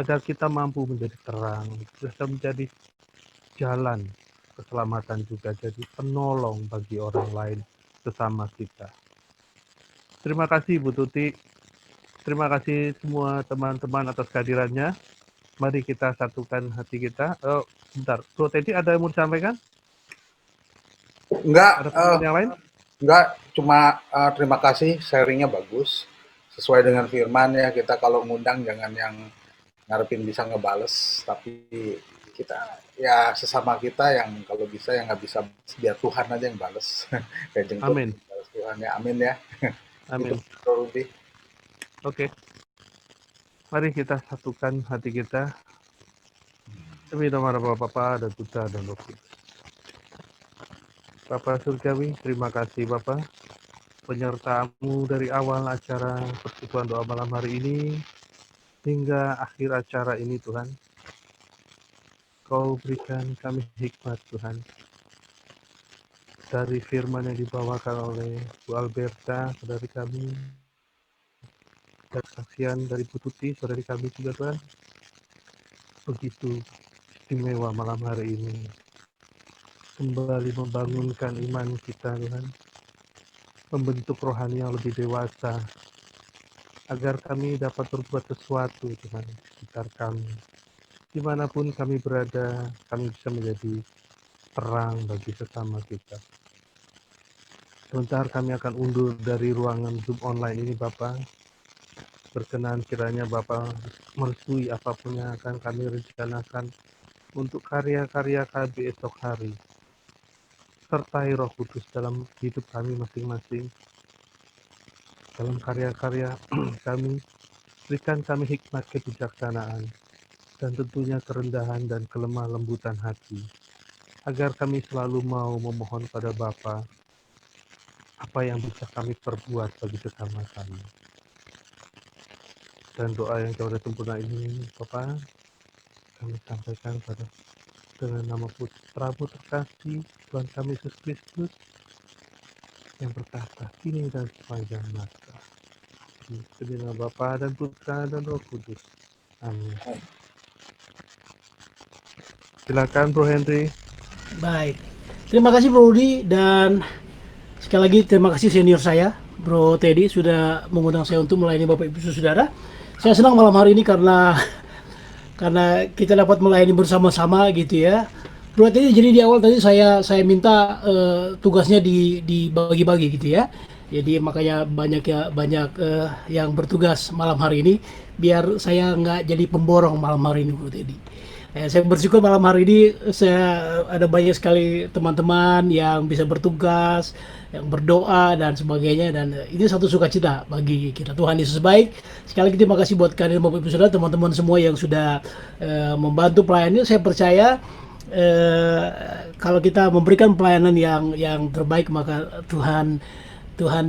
agar kita mampu menjadi terang, bisa menjadi jalan keselamatan juga, jadi penolong bagi orang lain sesama kita. Terima kasih Bu Tuti, terima kasih semua teman-teman atas kehadirannya. Mari kita satukan hati kita. Bentar, Bro Teddy ada yang mau disampaikan? Enggak, Ada teman yang lain? enggak, cuma terima kasih, sharingnya bagus. Sesuai dengan firman ya, kita kalau ngundang jangan yang ngarepin bisa ngebales, tapi kita ya sesama kita yang kalau bisa yang nggak bisa, biar Tuhan aja yang bales. Kayak jenggot Amin. bales Tuhan ya, amin ya. Amin. Itu Rudy. Oke. Mari kita satukan hati kita. Demi nama Bapa dan Putra dan Roh Kudus. Bapak Surgawi, terima kasih Bapak, penyertamu dari awal acara persekutuan doa malam hari ini hingga akhir acara ini Tuhan. Kau berikan kami hikmat Tuhan, dari firman yang dibawakan oleh Bu Alberta, saudari kami, dan kesaksian dari Bu Tuti, saudari kami juga Tuhan. Begitu istimewa malam hari ini, kembali membangunkan iman kita Tuhan, membentuk rohani yang lebih dewasa, agar kami dapat berbuat sesuatu Tuhan di sekitar kami. Dimanapun kami berada, kami bisa menjadi terang bagi sesama kita. Sebentar kami akan undur dari ruangan Zoom online ini Bapak. Berkenan kiranya Bapak merestui apapun yang akan kami rencanakan untuk karya-karya KB esok hari. Sertai Roh Kudus dalam hidup kami masing-masing. Dalam karya-karya kami, berikan kami hikmat kebijaksanaan, dan tentunya kerendahan dan kelemah lembutan hati, agar kami selalu mau memohon pada Bapa apa yang bisa kami perbuat bagi sesama kami. Dan doa yang jauh dari sempurna ini, Bapak, kami sampaikan pada dengan nama Putra-Mu terkasih, Tuhan kami Yesus Kristus, yang berkata kini dan sepanjang masa. Di nama Bapa dan Putra dan Roh Kudus. Amin. Silakan Bro Henry. Baik. Terima kasih Bro Rudi, dan sekali lagi terima kasih senior saya, Bro Teddy, sudah mengundang saya untuk melayani Bapak Ibu Saudara. Saya senang malam hari ini karena kita dapat melayani bersama-sama gitu ya. Bro Teddy, jadi di awal tadi saya minta tugasnya dibagi-bagi gitu ya. Jadi makanya banyak yang bertugas malam hari ini, biar saya nggak jadi pemborong malam hari ini, Bro Teddy. Saya bersyukur malam hari ini saya ada banyak sekali teman-teman yang bisa bertugas, yang berdoa dan sebagainya, dan ini satu sukacita bagi kita. Tuhan Yesus baik. Sekali lagi terima kasih buat kalian Bapak Ibu Saudara, teman-teman semua yang sudah membantu pelayanan. Saya percaya kalau kita memberikan pelayanan yang terbaik, maka Tuhan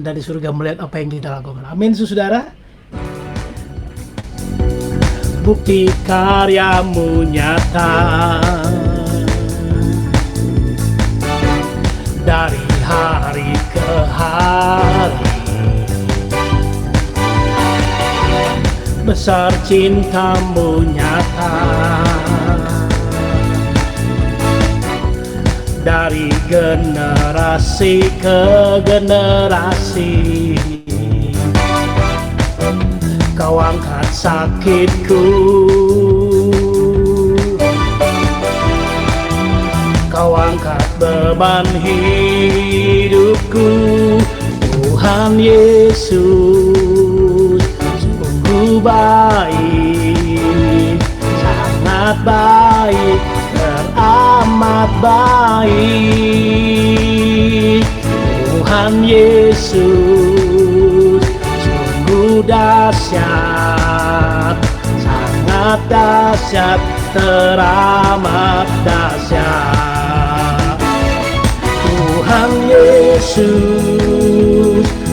dari surga melihat apa yang kita lakukan. Amin, saudara. Bukti karyamu nyata dari hari ke hari, besar cintamu nyata dari generasi ke generasi. Kau angkat sakitku, Kau angkat beban hidupku. Tuhan Yesus sungguh baik, sangat baik, teramat baik. Tuhan Yesus sungguh dahsyat, sangat dahsyat, teramat dahsyat. Tuhan Yesus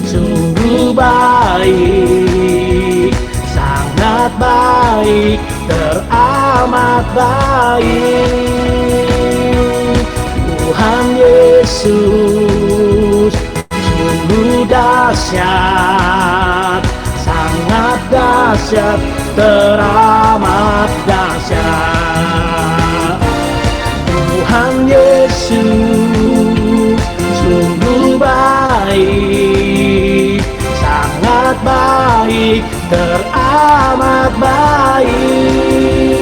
sungguh baik, sangat baik, teramat baik. Tuhan Yesus sungguh dahsyat, sangat dahsyat, teramat dahsyat. Tuhan Yesus sungguh baik, sangat baik, teramat baik.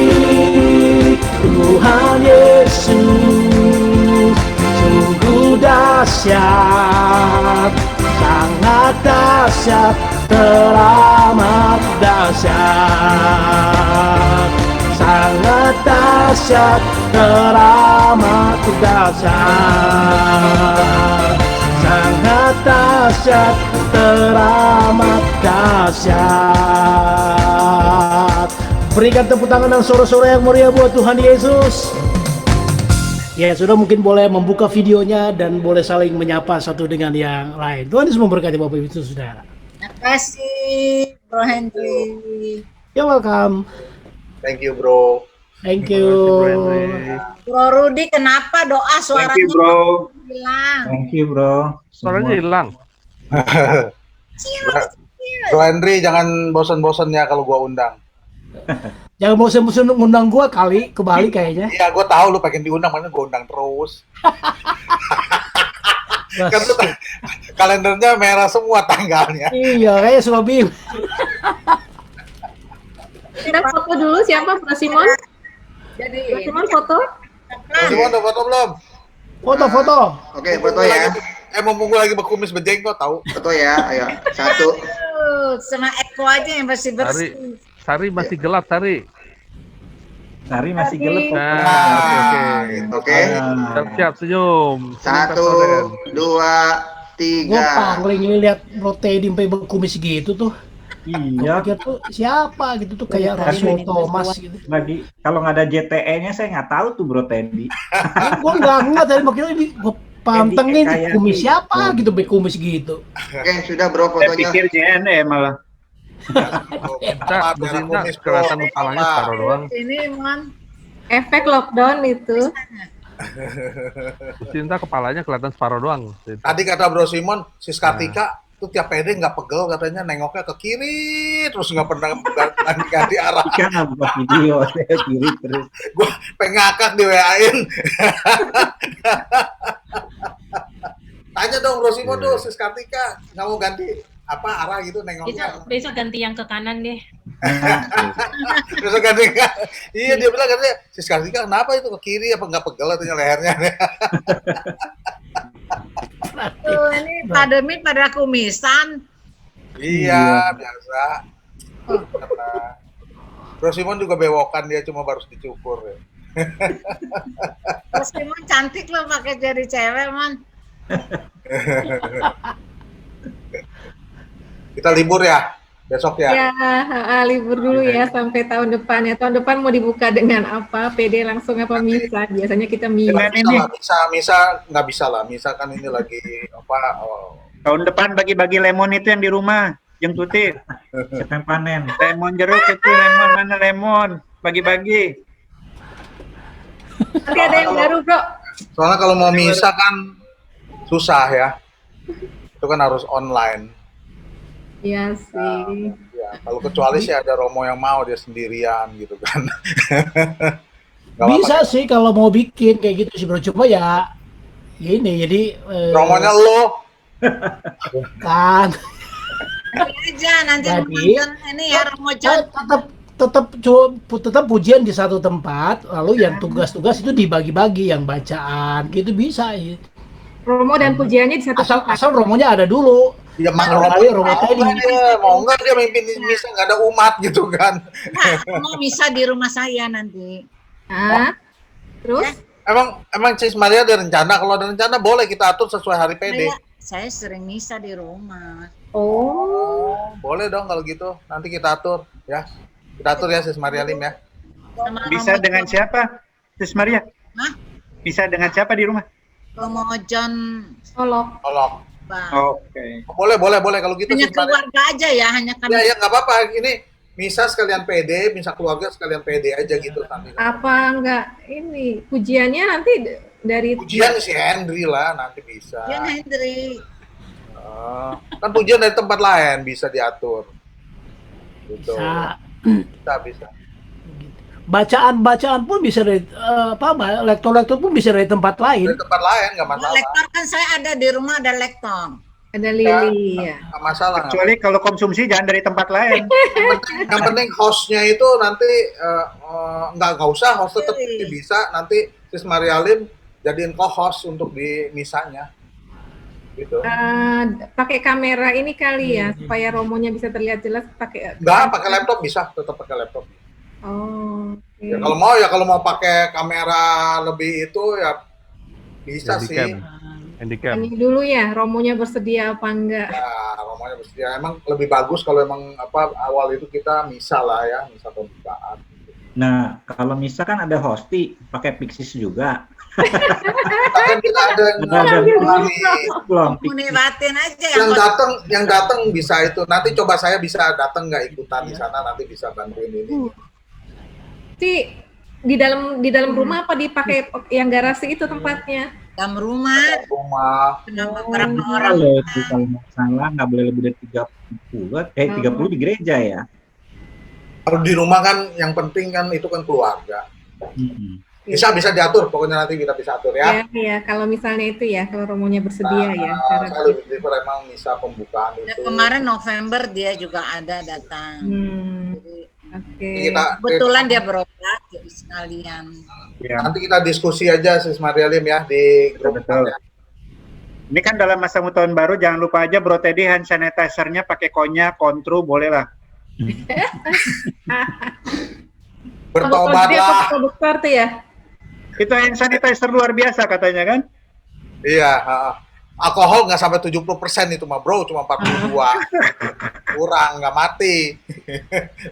Tuhan Yesus sungguh dahsyat, sangat dahsyat, teramat dahsyat. Sangat dahsyat, teramat dahsyat. Sangat dahsyat, teramat dahsyat. Berikan tepuk tangan dan sorak-sorak yang meriah buat Tuhan Yesus. Ya, sudah mungkin boleh membuka videonya dan boleh saling menyapa satu dengan yang lain. Tuhan Yesus memberkati Bapak Ibu Saudara. Terima kasih Bro Henry. Ya, welcome. Thank you, Bro. Thank you. Bro Rudi, kenapa doa suaranya Thank you, Bro. hilang? Thank you, Bro. Suaranya hilang. Bro Henry, jangan bosan-bosan ya kalau gua undang. Jangan bosan-bosan ngundang gua kali, kebalik kayaknya. Iya, gua tahu lu pengen diundang, makanya gua undang terus. Kan tuh, kalendernya merah semua tanggalnya. Iya, kayak suka bingung. Kita foto dulu siapa, Bro Simon? Jadi Bro Simon foto? Simon udah foto belum? Foto-foto. Oke, foto ya. Mumpung gua lagi berkumis bejenggot tahu. Foto ya, ayo. 1. sama Eko aja yang masih bersih. Sari masih gelap, Sari. Sari masih gelap. Nah, Oke. Siap-siap senyum. 1, 2, 3. Gue pangling ini lihat Bro Teddy sampai berkumis gitu tuh. Iya. Pikir tuh siapa gitu tuh, kayak Rasul Thomas gitu. Lagi kalau nggak ada JTE-nya saya nggak tahu tuh Bro Teddy. Gue nggak tadi makanya ini gue pantengin kayak kumis di- siapa gitu, berkumis gitu. Oke, sudah Bro Saya fotonya. pikir JNE malah. Cinta, Bu Cinta kelihatan kepalanya separuh doang. Ini Mon. Efek lockdown itu. Bu Cinta kepalanya kelihatan separuh doang. Tadi kata Bro Simon, Sis Kartika tuh tiap pede nggak pegel katanya, nengoknya ke kiri terus nggak pernah ganti arah. Kan nggak buka video, saya kiri terus. Gue pengakak di WA-in. Tanya dong Bro Simon tuh, Sis Kartika nggak mau ganti apa arah gitu nengoknya. Besok ganti yang ke kanan deh. Besok ganti. Iya dia bilang katanya, Sis Kartika kenapa itu ke kiri apa nggak pegel katanya lehernya. Tuh, ini pandemi pada kumisan. Iya, biasa. Bro Simon juga bewokan, dia cuma baru dicukur ya. Terus Simon cantik loh pakai jadi cewek, Mon. Kita libur ya besok ya. Ya, libur dulu ya sampai tahun depan ya. Tahun depan mau dibuka dengan apa? PD langsung apa misa? Biasanya kita misa. Misa nggak bisa lah. Misa kan ini lagi apa? Tahun depan bagi-bagi lemon itu yang di rumah, yang Tuti. Siapa yang panen? Lemon jeruk itu lemon, mana lemon? Bagi-bagi. Nanti ada yang baru, Bro. Soalnya kalau mau misa kan susah ya. Itu kan harus online. Iya sih. Ya, kalau kecuali sih ada Romo yang mau dia sendirian gitu kan. Bisa sih kalau mau bikin kayak gitu sih bro, cuma ya ini jadi Romonya lo kan aja nanti jadi ini ya Romo John. tetap pujian di satu tempat, lalu yang tugas-tugas itu dibagi-bagi, yang bacaan gitu bisa ya. Romo dan pujiannya di satu asal Romonya ada dulu. Ya Romo dia mau nggak dia mimpin misa nggak ada umat gitu kan. Nah, mau misa di rumah saya nanti. Terus? Emang Cis Maria ada rencana? Kalau ada rencana boleh kita atur sesuai hari PD. Saya sering misa di rumah. Oh. Boleh dong kalau gitu. Nanti kita atur ya. Kita atur ya Cis Maria Lim ya. Bisa dengan siapa? Cis Maria? Hah? Bisa dengan siapa di rumah? Romo John Solok. Oke. Boleh kalau gitu. Hanya keluarga aja ya, hanya kami. Ya nggak apa-apa. Ini misa sekalian PD, misa keluarga sekalian PD aja gitu nanti. Apa enggak ini pujiannya nanti dari pujian si Henry lah nanti bisa. Pujian Henry. Kan pujian dari tempat lain bisa diatur. Gitu. Bisa. Bacaan pun bisa dari lektor pun bisa dari tempat lain. Dari tempat lain nggak masalah. Lektor kan saya ada di rumah, ada lektor. Ada Lili ya. Nggak masalah. Kecuali kalau konsumsi jangan dari tempat lain. Yang penting hostnya itu nanti nggak usah host tetap bisa nanti Sis Maria Lim jadiin co-host untuk di misanya. Gitu. Pakai kamera ini kali ya supaya Romonya bisa terlihat jelas pakai. Nggak pakai laptop bisa, tetap pakai laptop. Oh. Okay. Ya kalau mau pakai kamera lebih itu ya bisa sih. Handycam. Ini dulu ya, Romonya bersedia apa enggak? Ya, Romonya bersedia. Emang lebih bagus kalau emang awal itu kita misa lah ya, misa pembukaan. Nah, kalau misa kan ada hosti, pakai Pixis juga. Kan kita ada Muniratin aja yang datang bisa itu. Nanti coba saya bisa datang nggak ikutan di sana, nanti bisa bantuin ini. Di dalam rumah apa dipakai yang garasi itu tempatnya? Dalam rumah. Berapa orang? Kalau nggak salah nggak boleh lebih dari 30 di gereja ya. Kalau di rumah kan yang penting kan itu kan keluarga. Bisa diatur, pokoknya nanti kita bisa atur ya. Iya, kalau misalnya itu ya, kalau Romonya bersedia ya. Saya lebih prefer emang misa pembukaan itu. Kemarin November dia juga ada datang. Oke. Kebetulan dia berobat jadi sekalian. Ya. Nanti kita diskusi aja Sis Maria Lim ya di grup. Ya. Ini kan dalam masa tahun baru, jangan lupa aja Bro Teddy hand sanitizer-nya pakai konyak, kontru boleh lah. Bertobatlah. Produktor tuh ya. Itu hand sanitizer luar biasa katanya kan? Iya, alkohol nggak sampai 70% itu mah bro, cuma 42. Kurang, nggak mati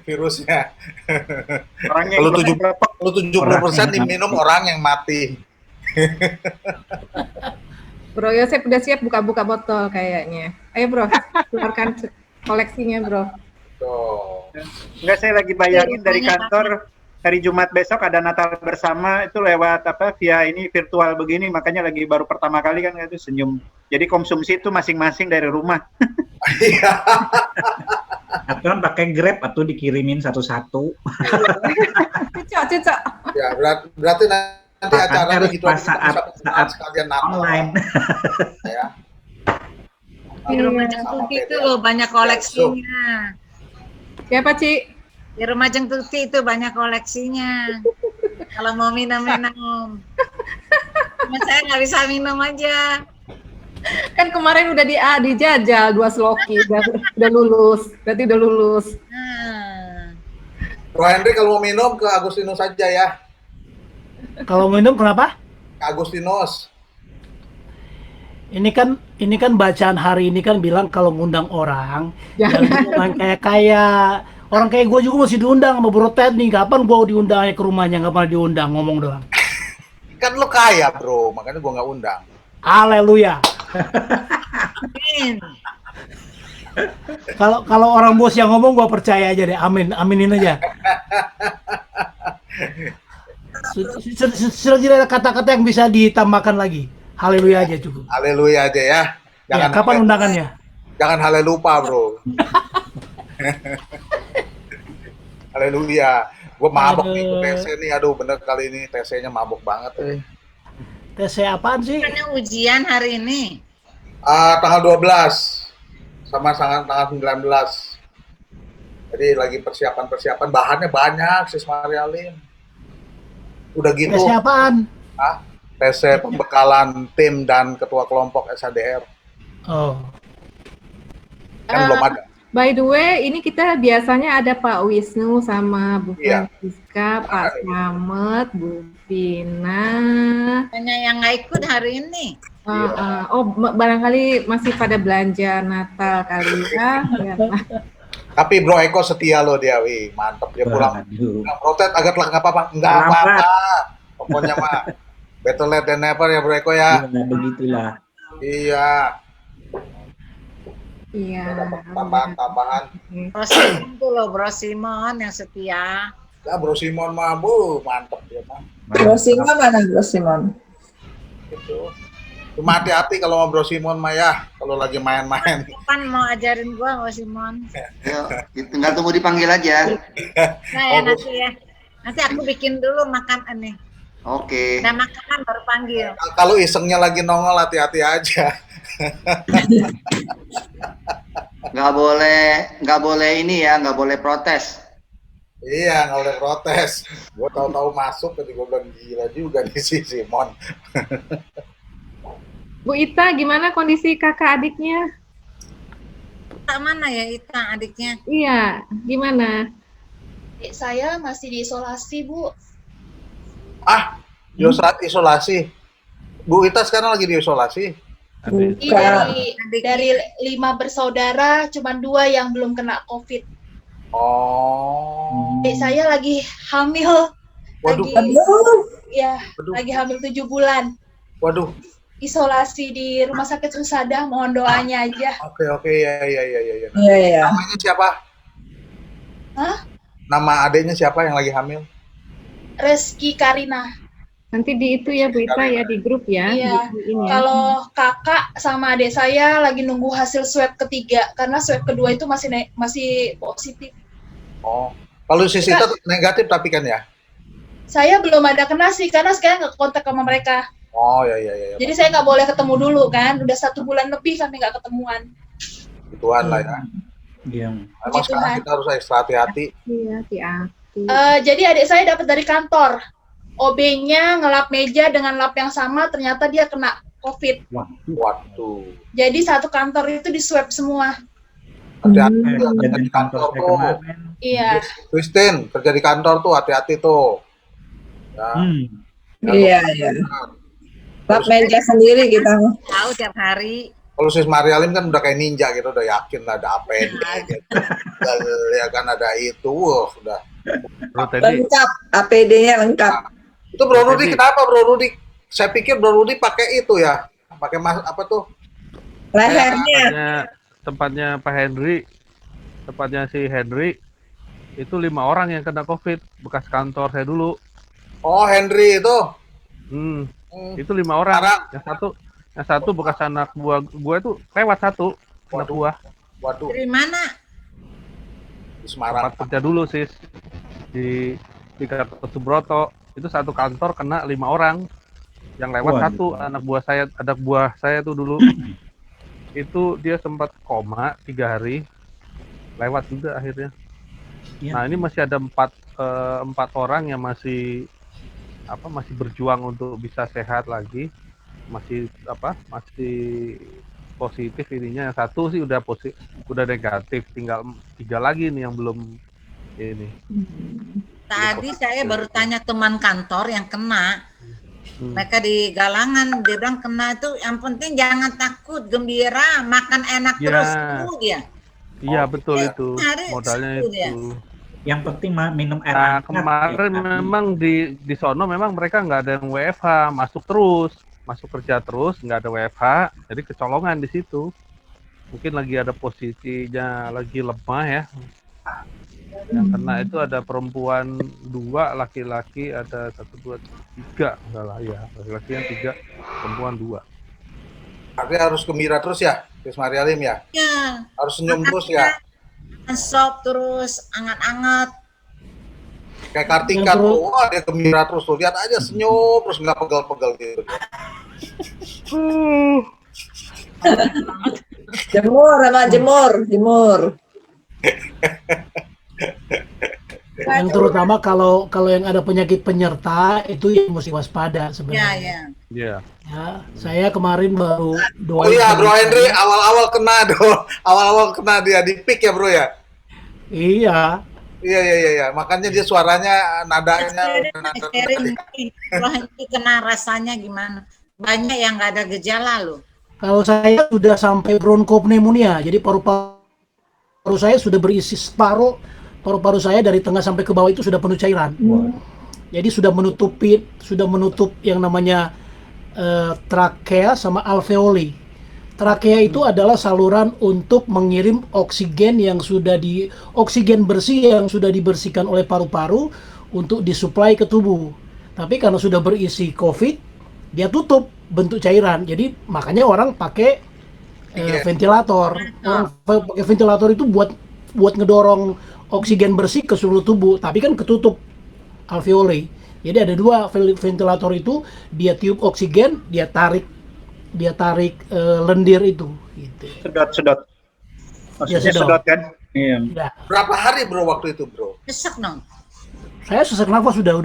virusnya. Kalau 70% diminum orang yang mati. Bro Yosep udah siap buka-buka botol kayaknya. Ayo bro, keluarkan koleksinya bro. Tuh. Enggak, saya lagi bayangin dari kantor hari Jumat besok ada Natal bersama itu lewat via ini virtual begini, makanya lagi baru pertama kali kan itu senyum. Jadi konsumsi itu masing-masing dari rumah. Atau pakai Grab atau dikirimin satu-satu. Cocok. Ya, berarti nanti acaranya gitu saat sekalian Natal. Online. Ya. Di rumah Jeng Tuti itu loh banyak koleksinya. Siapa, Ci? Di rumah Jeng Tuti itu banyak koleksinya. Kalau mau minum-minum. Cuma saya nggak bisa minum aja. Kan kemarin udah dijajal 2 sloki, udah lulus. Berarti udah lulus. Bro Henry kalau mau minum ke Agustinus saja ya. Kalau minum kenapa? Ke Agustinus. Ini kan bacaan hari ini kan bilang kalau ngundang orang, jangan kayak orang kayak gue juga masih diundang sama Bro Ted nih. Kapan gue diundang ke rumahnya, nggak pernah diundang, ngomong doang. Kan lo kaya bro, makanya gue nggak undang. Haleluya. Kalau orang bos yang ngomong gue percaya aja deh, aminin aja. Sudah tidak ada kata-kata yang bisa ditambahkan lagi. Haleluya aja cukup. Haleluya aja ya. Jangan ya, kapan undangannya? Jangan halelupa bro. Haleluya. Gue mabok nih ke TC nih. Aduh bener kali ini TC-nya mabok banget. TC apaan sih? Karena ujian hari ini. Tanggal 12 sama tanggal 19. Jadi lagi persiapan. Bahannya banyak sis Marialim. Udah gitu. TC apaan? TC pembekalan tim dan ketua kelompok SADR. Oh. Kan belum ada. By the way, ini kita biasanya ada Pak Wisnu sama Bu Francisca, Pak Slamet, Bu Vina. Hanya yang nggak ikut hari ini. Barangkali masih pada belanja Natal kali ya. Tapi Bro Eko setia loh dia, wih mantep dia pulang. Protes agak telat nggak apa-apa, nggak apa-apa. Pokoknya mah better late than never ya Bro Eko ya. Nah, begitulah. Iya. Iya. Tambahan. Bro Simon tuh loh, Bro Simon yang setia. Ya Bro Simon mah mantep dia mah. Bro Simon mana Bro Simon? Gitu. Cuma hati-hati kalau sama Bro Simon mah ya, kalau lagi main-main. Kapan mau ajarin gua Bro Simon? Tinggal tunggu dipanggil aja. Nah ya nanti ya. Nanti aku bikin dulu makan aneh. Oke. Udah makanan baru panggil. Kalau isengnya lagi nongol hati-hati aja. Nggak boleh ini ya, nggak boleh protes. Iya, nggak boleh protes. Gue tahu-tahu masuk, tadi gue bilang gila juga nih si Simon. Bu Ita, gimana kondisi kakak adiknya? Tak mana ya Ita adiknya? Iya, gimana? Saya masih diisolasi, Bu. Isolasi. Bu Ita sekarang lagi diisolasi. Dari 5 bersaudara, cuma 2 yang belum kena COVID. Oh. Saya lagi hamil. Waduh. Lagi hamil 7 bulan. Waduh. Isolasi di Rumah Sakit Husada, mohon doanya aja. Oke, ya. Iya. Namanya siapa? Hah? Nama adiknya siapa yang lagi hamil? Reski Karina. Nanti di itu ya Bu Ita ya, di grup ya. Iya. Kalau kakak sama adik saya lagi nunggu hasil swab ketiga, karena swab kedua itu masih positif. Oh, kalau si Sita negatif tapi kan ya? Saya belum ada kena sih, karena sekarang nggak kontak sama mereka. Oh ya. Jadi saya nggak boleh ketemu dulu kan, udah 1 bulan lebih kami nggak ketemuan. Gituan lah ya. Iya. Emang sekarang kita harus ekstra hati-hati. Iya, hati-hati. Jadi adik saya dapat dari kantor. OB-nya ngelap meja dengan lap yang sama, ternyata dia kena COVID. Waduh. Jadi satu kantor itu di swab semua. Hati-hati kerja di kantor tuh. Iya. Christine, kerja di kantor tuh hati-hati tuh. Ya. Iya. Lap meja sendiri kita. Tahu tiap hari. Kalau sis Marialim kan udah kayak ninja gitu, udah yakin ada APD gitu. Ya kan ada itu, udah. Lengkap, APD-nya lengkap. Itu Bro Rudi kenapa Bro Rudi? Saya pikir Bro Rudi pakai itu ya, pakai apa tuh? Lehernya. Tempatnya Pak Henry. tempatnya si Henry, itu 5 orang yang kena COVID, bekas kantor saya dulu. Oh, Henry itu. Itu 5 orang. Yang satu bekas anak buah gue itu lewat satu anak buah. Waduh. Dari mana? Di Semarang. Tempat kerja dulu sih di Gatot Subroto. Itu satu kantor kena 5 orang. Yang lewat satu anak buah saya tuh dulu. Itu dia sempat koma 3 hari. Lewat juga akhirnya. Nah, ini masih ada 4 orang yang masih berjuang untuk bisa sehat lagi. Masih positif ininya. Yang satu sih udah negatif, tinggal 3 lagi nih yang belum ini. Tadi saya baru tanya teman kantor yang kena. Mereka di Galangan, dia bilang kena itu yang penting jangan takut, gembira, makan enak terus sembuh dia. Iya, betul itu. Modalnya itu. Dia. Yang penting minum air Nah, hangat. kemarin memang di sono memang mereka nggak ada yang WFH, masuk kerja terus, nggak ada WFH, jadi kecolongan di situ. Mungkin lagi ada posisinya lagi lemah ya. Yang kena itu ada perempuan 2, laki-laki ada 1, 2, 3, salah ya, laki-laki yang 3, perempuan 2. Tapi harus gembira terus ya, Chris Marialim ya. Ya. Harus senyum terus ya. Sop terus, anget-anget. Kayak Kartika tuh, wah dia gembira terus tuh, lihat aja senyum terus nggak pegal-pegal gitu. Jemur. Yang terutama kalau yang ada penyakit penyerta itu yang mesti waspada sebenarnya. Iya. Ya, saya kemarin baru Oh iya, Bro Henry awal-awal kena dia di peak ya, Bro ya. Iya. Iya. Makanya dia suaranya nadanya. Bro Henry kena rasanya gimana? Banyak yang nggak ada gejala loh. Kalau saya sudah sampai bronkopneumonia, jadi paru-paru saya sudah berisi separuh. Paru-paru saya dari tengah sampai ke bawah itu sudah penuh cairan. Jadi sudah menutup yang namanya trakea sama alveoli. Trakea itu adalah saluran untuk mengirim oksigen oksigen bersih yang sudah dibersihkan oleh paru-paru untuk disuplai ke tubuh. Tapi karena sudah berisi COVID, dia tutup bentuk cairan. Jadi makanya orang pakai ventilator. Orang pakai ventilator itu buat ngedorong oksigen bersih ke seluruh tubuh, tapi kan ketutup alveoli. Jadi ada 2 ventilator itu, dia tiup oksigen, dia tarik lendir itu. Gitu. Sedot. Maksudnya sedot kan? Iya. Ya. Berapa hari Bro waktu itu Bro? Sesak dong. Saya sesak nafas sudah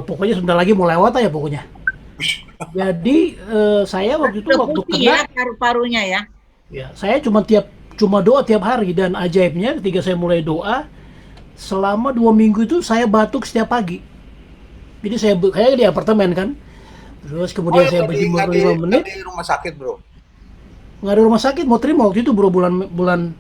pokoknya sebentar lagi mau lewat aja pokoknya. Jadi saya waktu kena ya paru-parunya ya. Ya, saya cuma doa tiap hari, dan ajaibnya ketika saya mulai doa selama 2 minggu itu saya batuk setiap pagi. Jadi saya di apartemen kan. Terus kemudian saya berjemur 5 menit. Di rumah sakit, Bro. Nggak ada rumah sakit, mau terima waktu itu Bro, bulan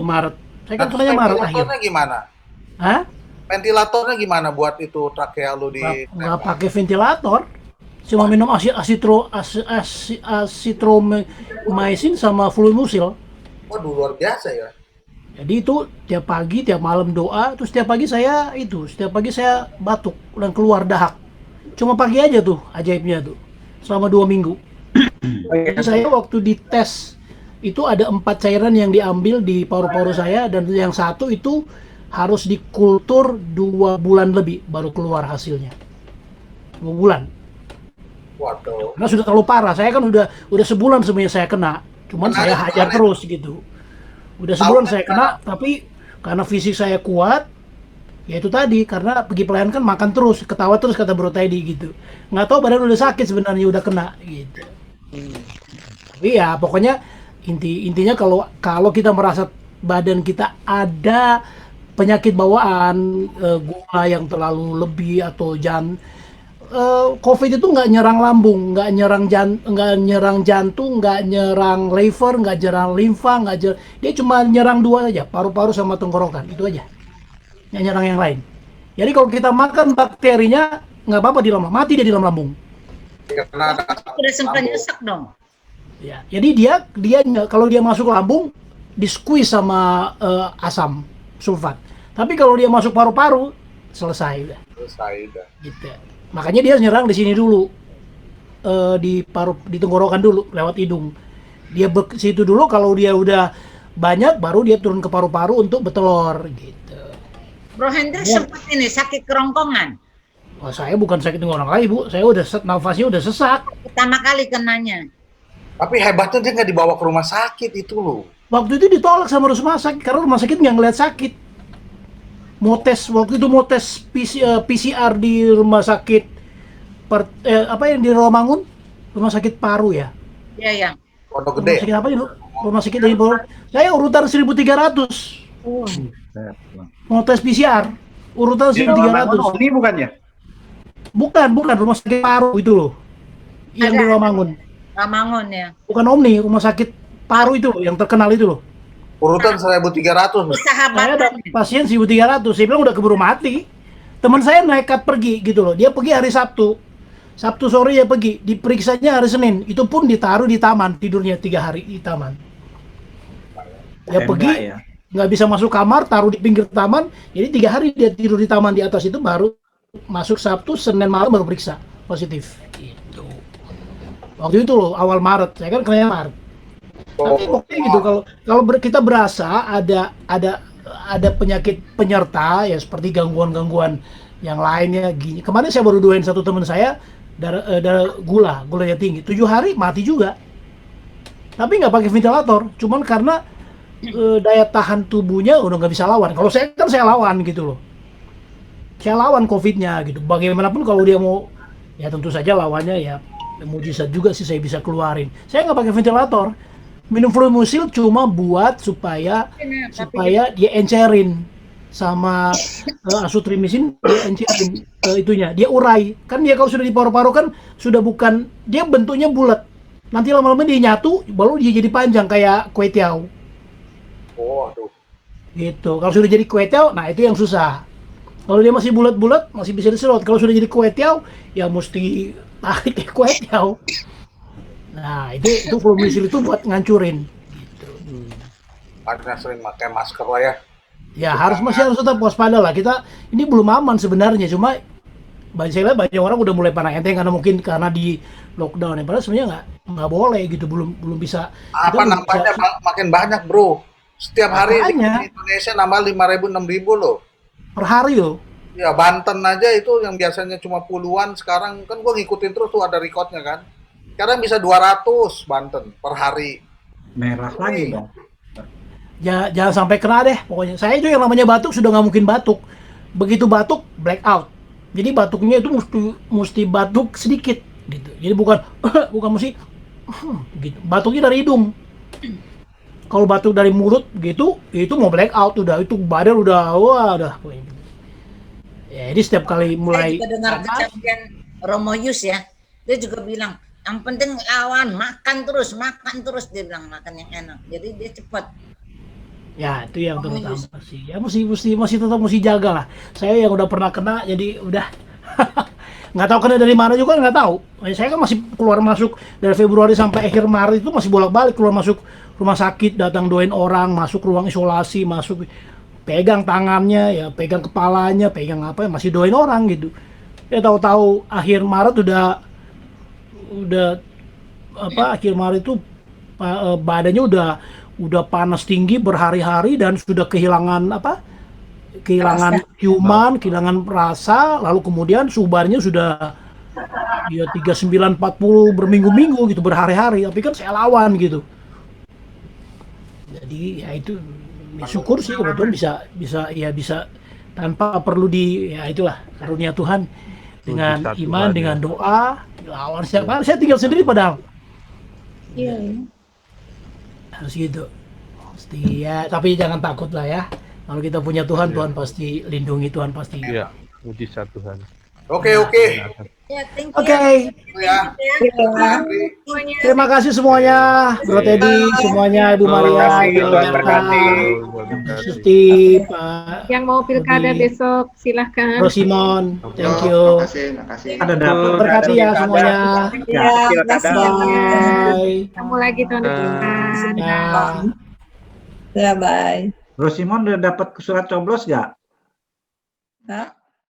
Maret. Saya kan kenanya Maret akhir. Ventilatornya gimana? Hah? Ventilatornya gimana buat itu trakea lu di nggak pakai ventilator. Cuma minum asitromycin sama fluimusil. Waduh, luar biasa ya. Jadi itu tiap pagi, tiap malam doa, terus setiap pagi saya batuk dan keluar dahak. Cuma pagi aja tuh, ajaibnya tuh. Selama 2 minggu. Jadi saya waktu dites itu ada 4 cairan yang diambil di paru-paru saya, dan yang satu itu harus dikultur 2 bulan lebih baru keluar hasilnya. 2 bulan. Waduh. Karena sudah terlalu parah. Saya kan udah sebulan sebenarnya saya kena. Cuman saya hajar terus gitu. Udah sebulan saya kena, tapi karena fisik saya kuat, ya itu tadi, karena pergi pelayanan kan makan terus, ketawa terus kata Bro Teddy gitu. Nggak tahu badan udah sakit sebenarnya, udah kena gitu. Tapi ya pokoknya intinya kalau kita merasa badan kita ada penyakit bawaan, gula yang terlalu lebih atau COVID itu nggak nyerang lambung, nggak nyerang jantung, nggak nyerang liver, nggak nyerang limfa, dia cuma nyerang 2 aja, paru-paru sama tenggorokan, itu aja. Nggak nyerang yang lain. Jadi kalau kita makan bakterinya nggak apa-apa mati dia di dalam lambung. Udah sempat nyesek dong. Ya, jadi dia kalau dia masuk lambung di squeeze sama asam sulfat. Tapi kalau dia masuk paru-paru, selesai udah. Selesai udah. Gitu. Makanya dia nyerang di sini dulu, di tenggorokan dulu lewat hidung. Dia situ dulu, kalau dia udah banyak baru dia turun ke paru-paru untuk bertelur gitu. Bro Hendrik sempat ini sakit kerongkongan. Oh, saya bukan sakit tenggorokan lagi, Bu. Saya udah nafasnya udah sesak. Pertama kali kenanya. Tapi hebatnya dia nggak dibawa ke rumah sakit itu loh. Waktu itu ditolak sama rumah sakit karena rumah sakit nggak ngeliat sakit. Waktu itu mau tes PCR di rumah sakit yang di Rawamangun, rumah sakit paru ya. Iya, ya. Pondok Rumah Gede. sakit apa itu? Rumah sakit dari saya urutan 1300. Mau tes PCR, urutan 1300. Ini bukannya? Bukan rumah sakit paru itu loh. Yang di Rawamangun. Rawamangun ya. Bukan Omni, rumah sakit paru itu loh, yang terkenal itu loh. Urutan 1300. Saya ada pasien 1300, saya bilang udah keburu mati. Teman saya nekat pergi gitu loh. Dia pergi hari Sabtu. Sabtu sore dia pergi, diperiksanya hari Senin. Itu pun ditaruh di taman, tidurnya 3 hari di taman. Dia pergi, nggak bisa masuk kamar, taruh di pinggir taman. Jadi 3 hari dia tidur di taman di atas itu, baru masuk Sabtu, Senin malam baru periksa positif. Gitu. Waktu itu loh, awal Maret. Saya kan kena Maret. Tapi pokoknya gitu, kalau kita berasa ada penyakit penyerta ya, seperti gangguan-gangguan yang lainnya gini. Kemarin saya baru doain satu teman saya darah gulanya tinggi, 7 hari mati juga. Tapi nggak pakai ventilator, cuman karena daya tahan tubuhnya udah nggak bisa lawan. Kalau saya kan saya lawan gitu loh. Saya lawan COVID-nya gitu. Bagaimanapun kalau dia mau, ya tentu saja lawannya ya mujizat juga sih saya bisa keluarin. Saya nggak pakai ventilator. Minum Fluimucil cuma buat supaya dia encerin sama Asutrimisin, dia encerin itunya, dia urai. Kan dia kalau sudah di paru-paru kan sudah bukan, dia bentuknya bulat. Nanti lama-lama dia nyatu, baru dia jadi panjang kayak kue tiaw. Oh, aduh. Gitu. Kalau sudah jadi kue tiaw, nah itu yang susah. Kalau dia masih bulat-bulat, masih bisa diserot. Kalau sudah jadi kue tiaw, ya mesti tarik kayak kue tiaw. Nah, itu Fluimucil itu buat ngancurin. Gitu. Karena sering pakai masker lah ya. Ya masih harus tetap waspada lah. Kita ini belum aman sebenarnya, cuma saya lihat banyak orang udah mulai pandang enteng karena mungkin karena di lockdown. Padahal sebenarnya nggak boleh gitu, belum bisa. Apa nampaknya makin banyak bro. Setiap hari di Indonesia nambah 5.000 6.000 loh. Per hari loh. Ya Banten aja itu yang biasanya cuma puluhan, sekarang kan gua ngikutin terus tuh ada recordnya kan. Sekarang bisa 200 Banten per hari. Merah lagi dong. Ya, jangan sampai kena deh. Pokoknya saya itu yang namanya batuk sudah nggak mungkin batuk. Begitu batuk black out. Jadi batuknya itu mesti batuk sedikit gitu. Jadi bukan mesti gitu. Batuknya dari hidung. Kalau batuk dari mulut gitu, itu mau black out udah, itu badan udah udah. Ya, jadi setiap kali mulai saya juga dengar kesaksian Romo Yus ya. Dia juga bilang yang penting lawan, makan terus dia bilang, makan yang enak. Jadi dia cepat. Ya itu yang terutama sih. Ya masih tetap jaga lah. Saya yang udah pernah kena, jadi udah nggak tahu kena dari mana juga nggak tahu. Saya kan masih keluar masuk dari Februari sampai akhir Maret itu masih bolak-balik keluar masuk rumah sakit, datang doain orang, masuk ruang isolasi, masuk pegang tangannya, ya pegang kepalanya, pegang apa ya, masih doain orang gitu. Ya tahu-tahu akhir Maret udah akhir Maret itu badannya udah panas tinggi berhari-hari dan sudah kehilangan ciuman, kehilangan rasa, lalu kemudian subarnya sudah ya 39-40 berminggu-minggu gitu, berhari-hari, tapi kan saya lawan gitu. Jadi ya itu syukur sih kebetulan bisa tanpa perlu ya itulah karunia Tuhan dengan iman, dengan doa. Lawan siapa? Saya tinggal sendiri padahal. Iya. Harus gitu. Pasti ya, tapi jangan takut lah ya. Kalau kita punya Tuhan, Tuhan pasti lindungi, Tuhan pasti. Iya, mujizat Tuhan. Oke. Ya, thank you. Oke. Ya. Terima kasih semuanya, Bro Teddy, semuanya, Ibu Maria, Susti, Pak. Yang mau pilkada besok silahkan. Bro Simon, thank you. Makasih. Ada dapat. Berkati ya semuanya. Ya, Bye. Kamu lagi tahun depan. Ya. Ya, bye. Bro Simon udah dapat surat coblos nggak? Hah?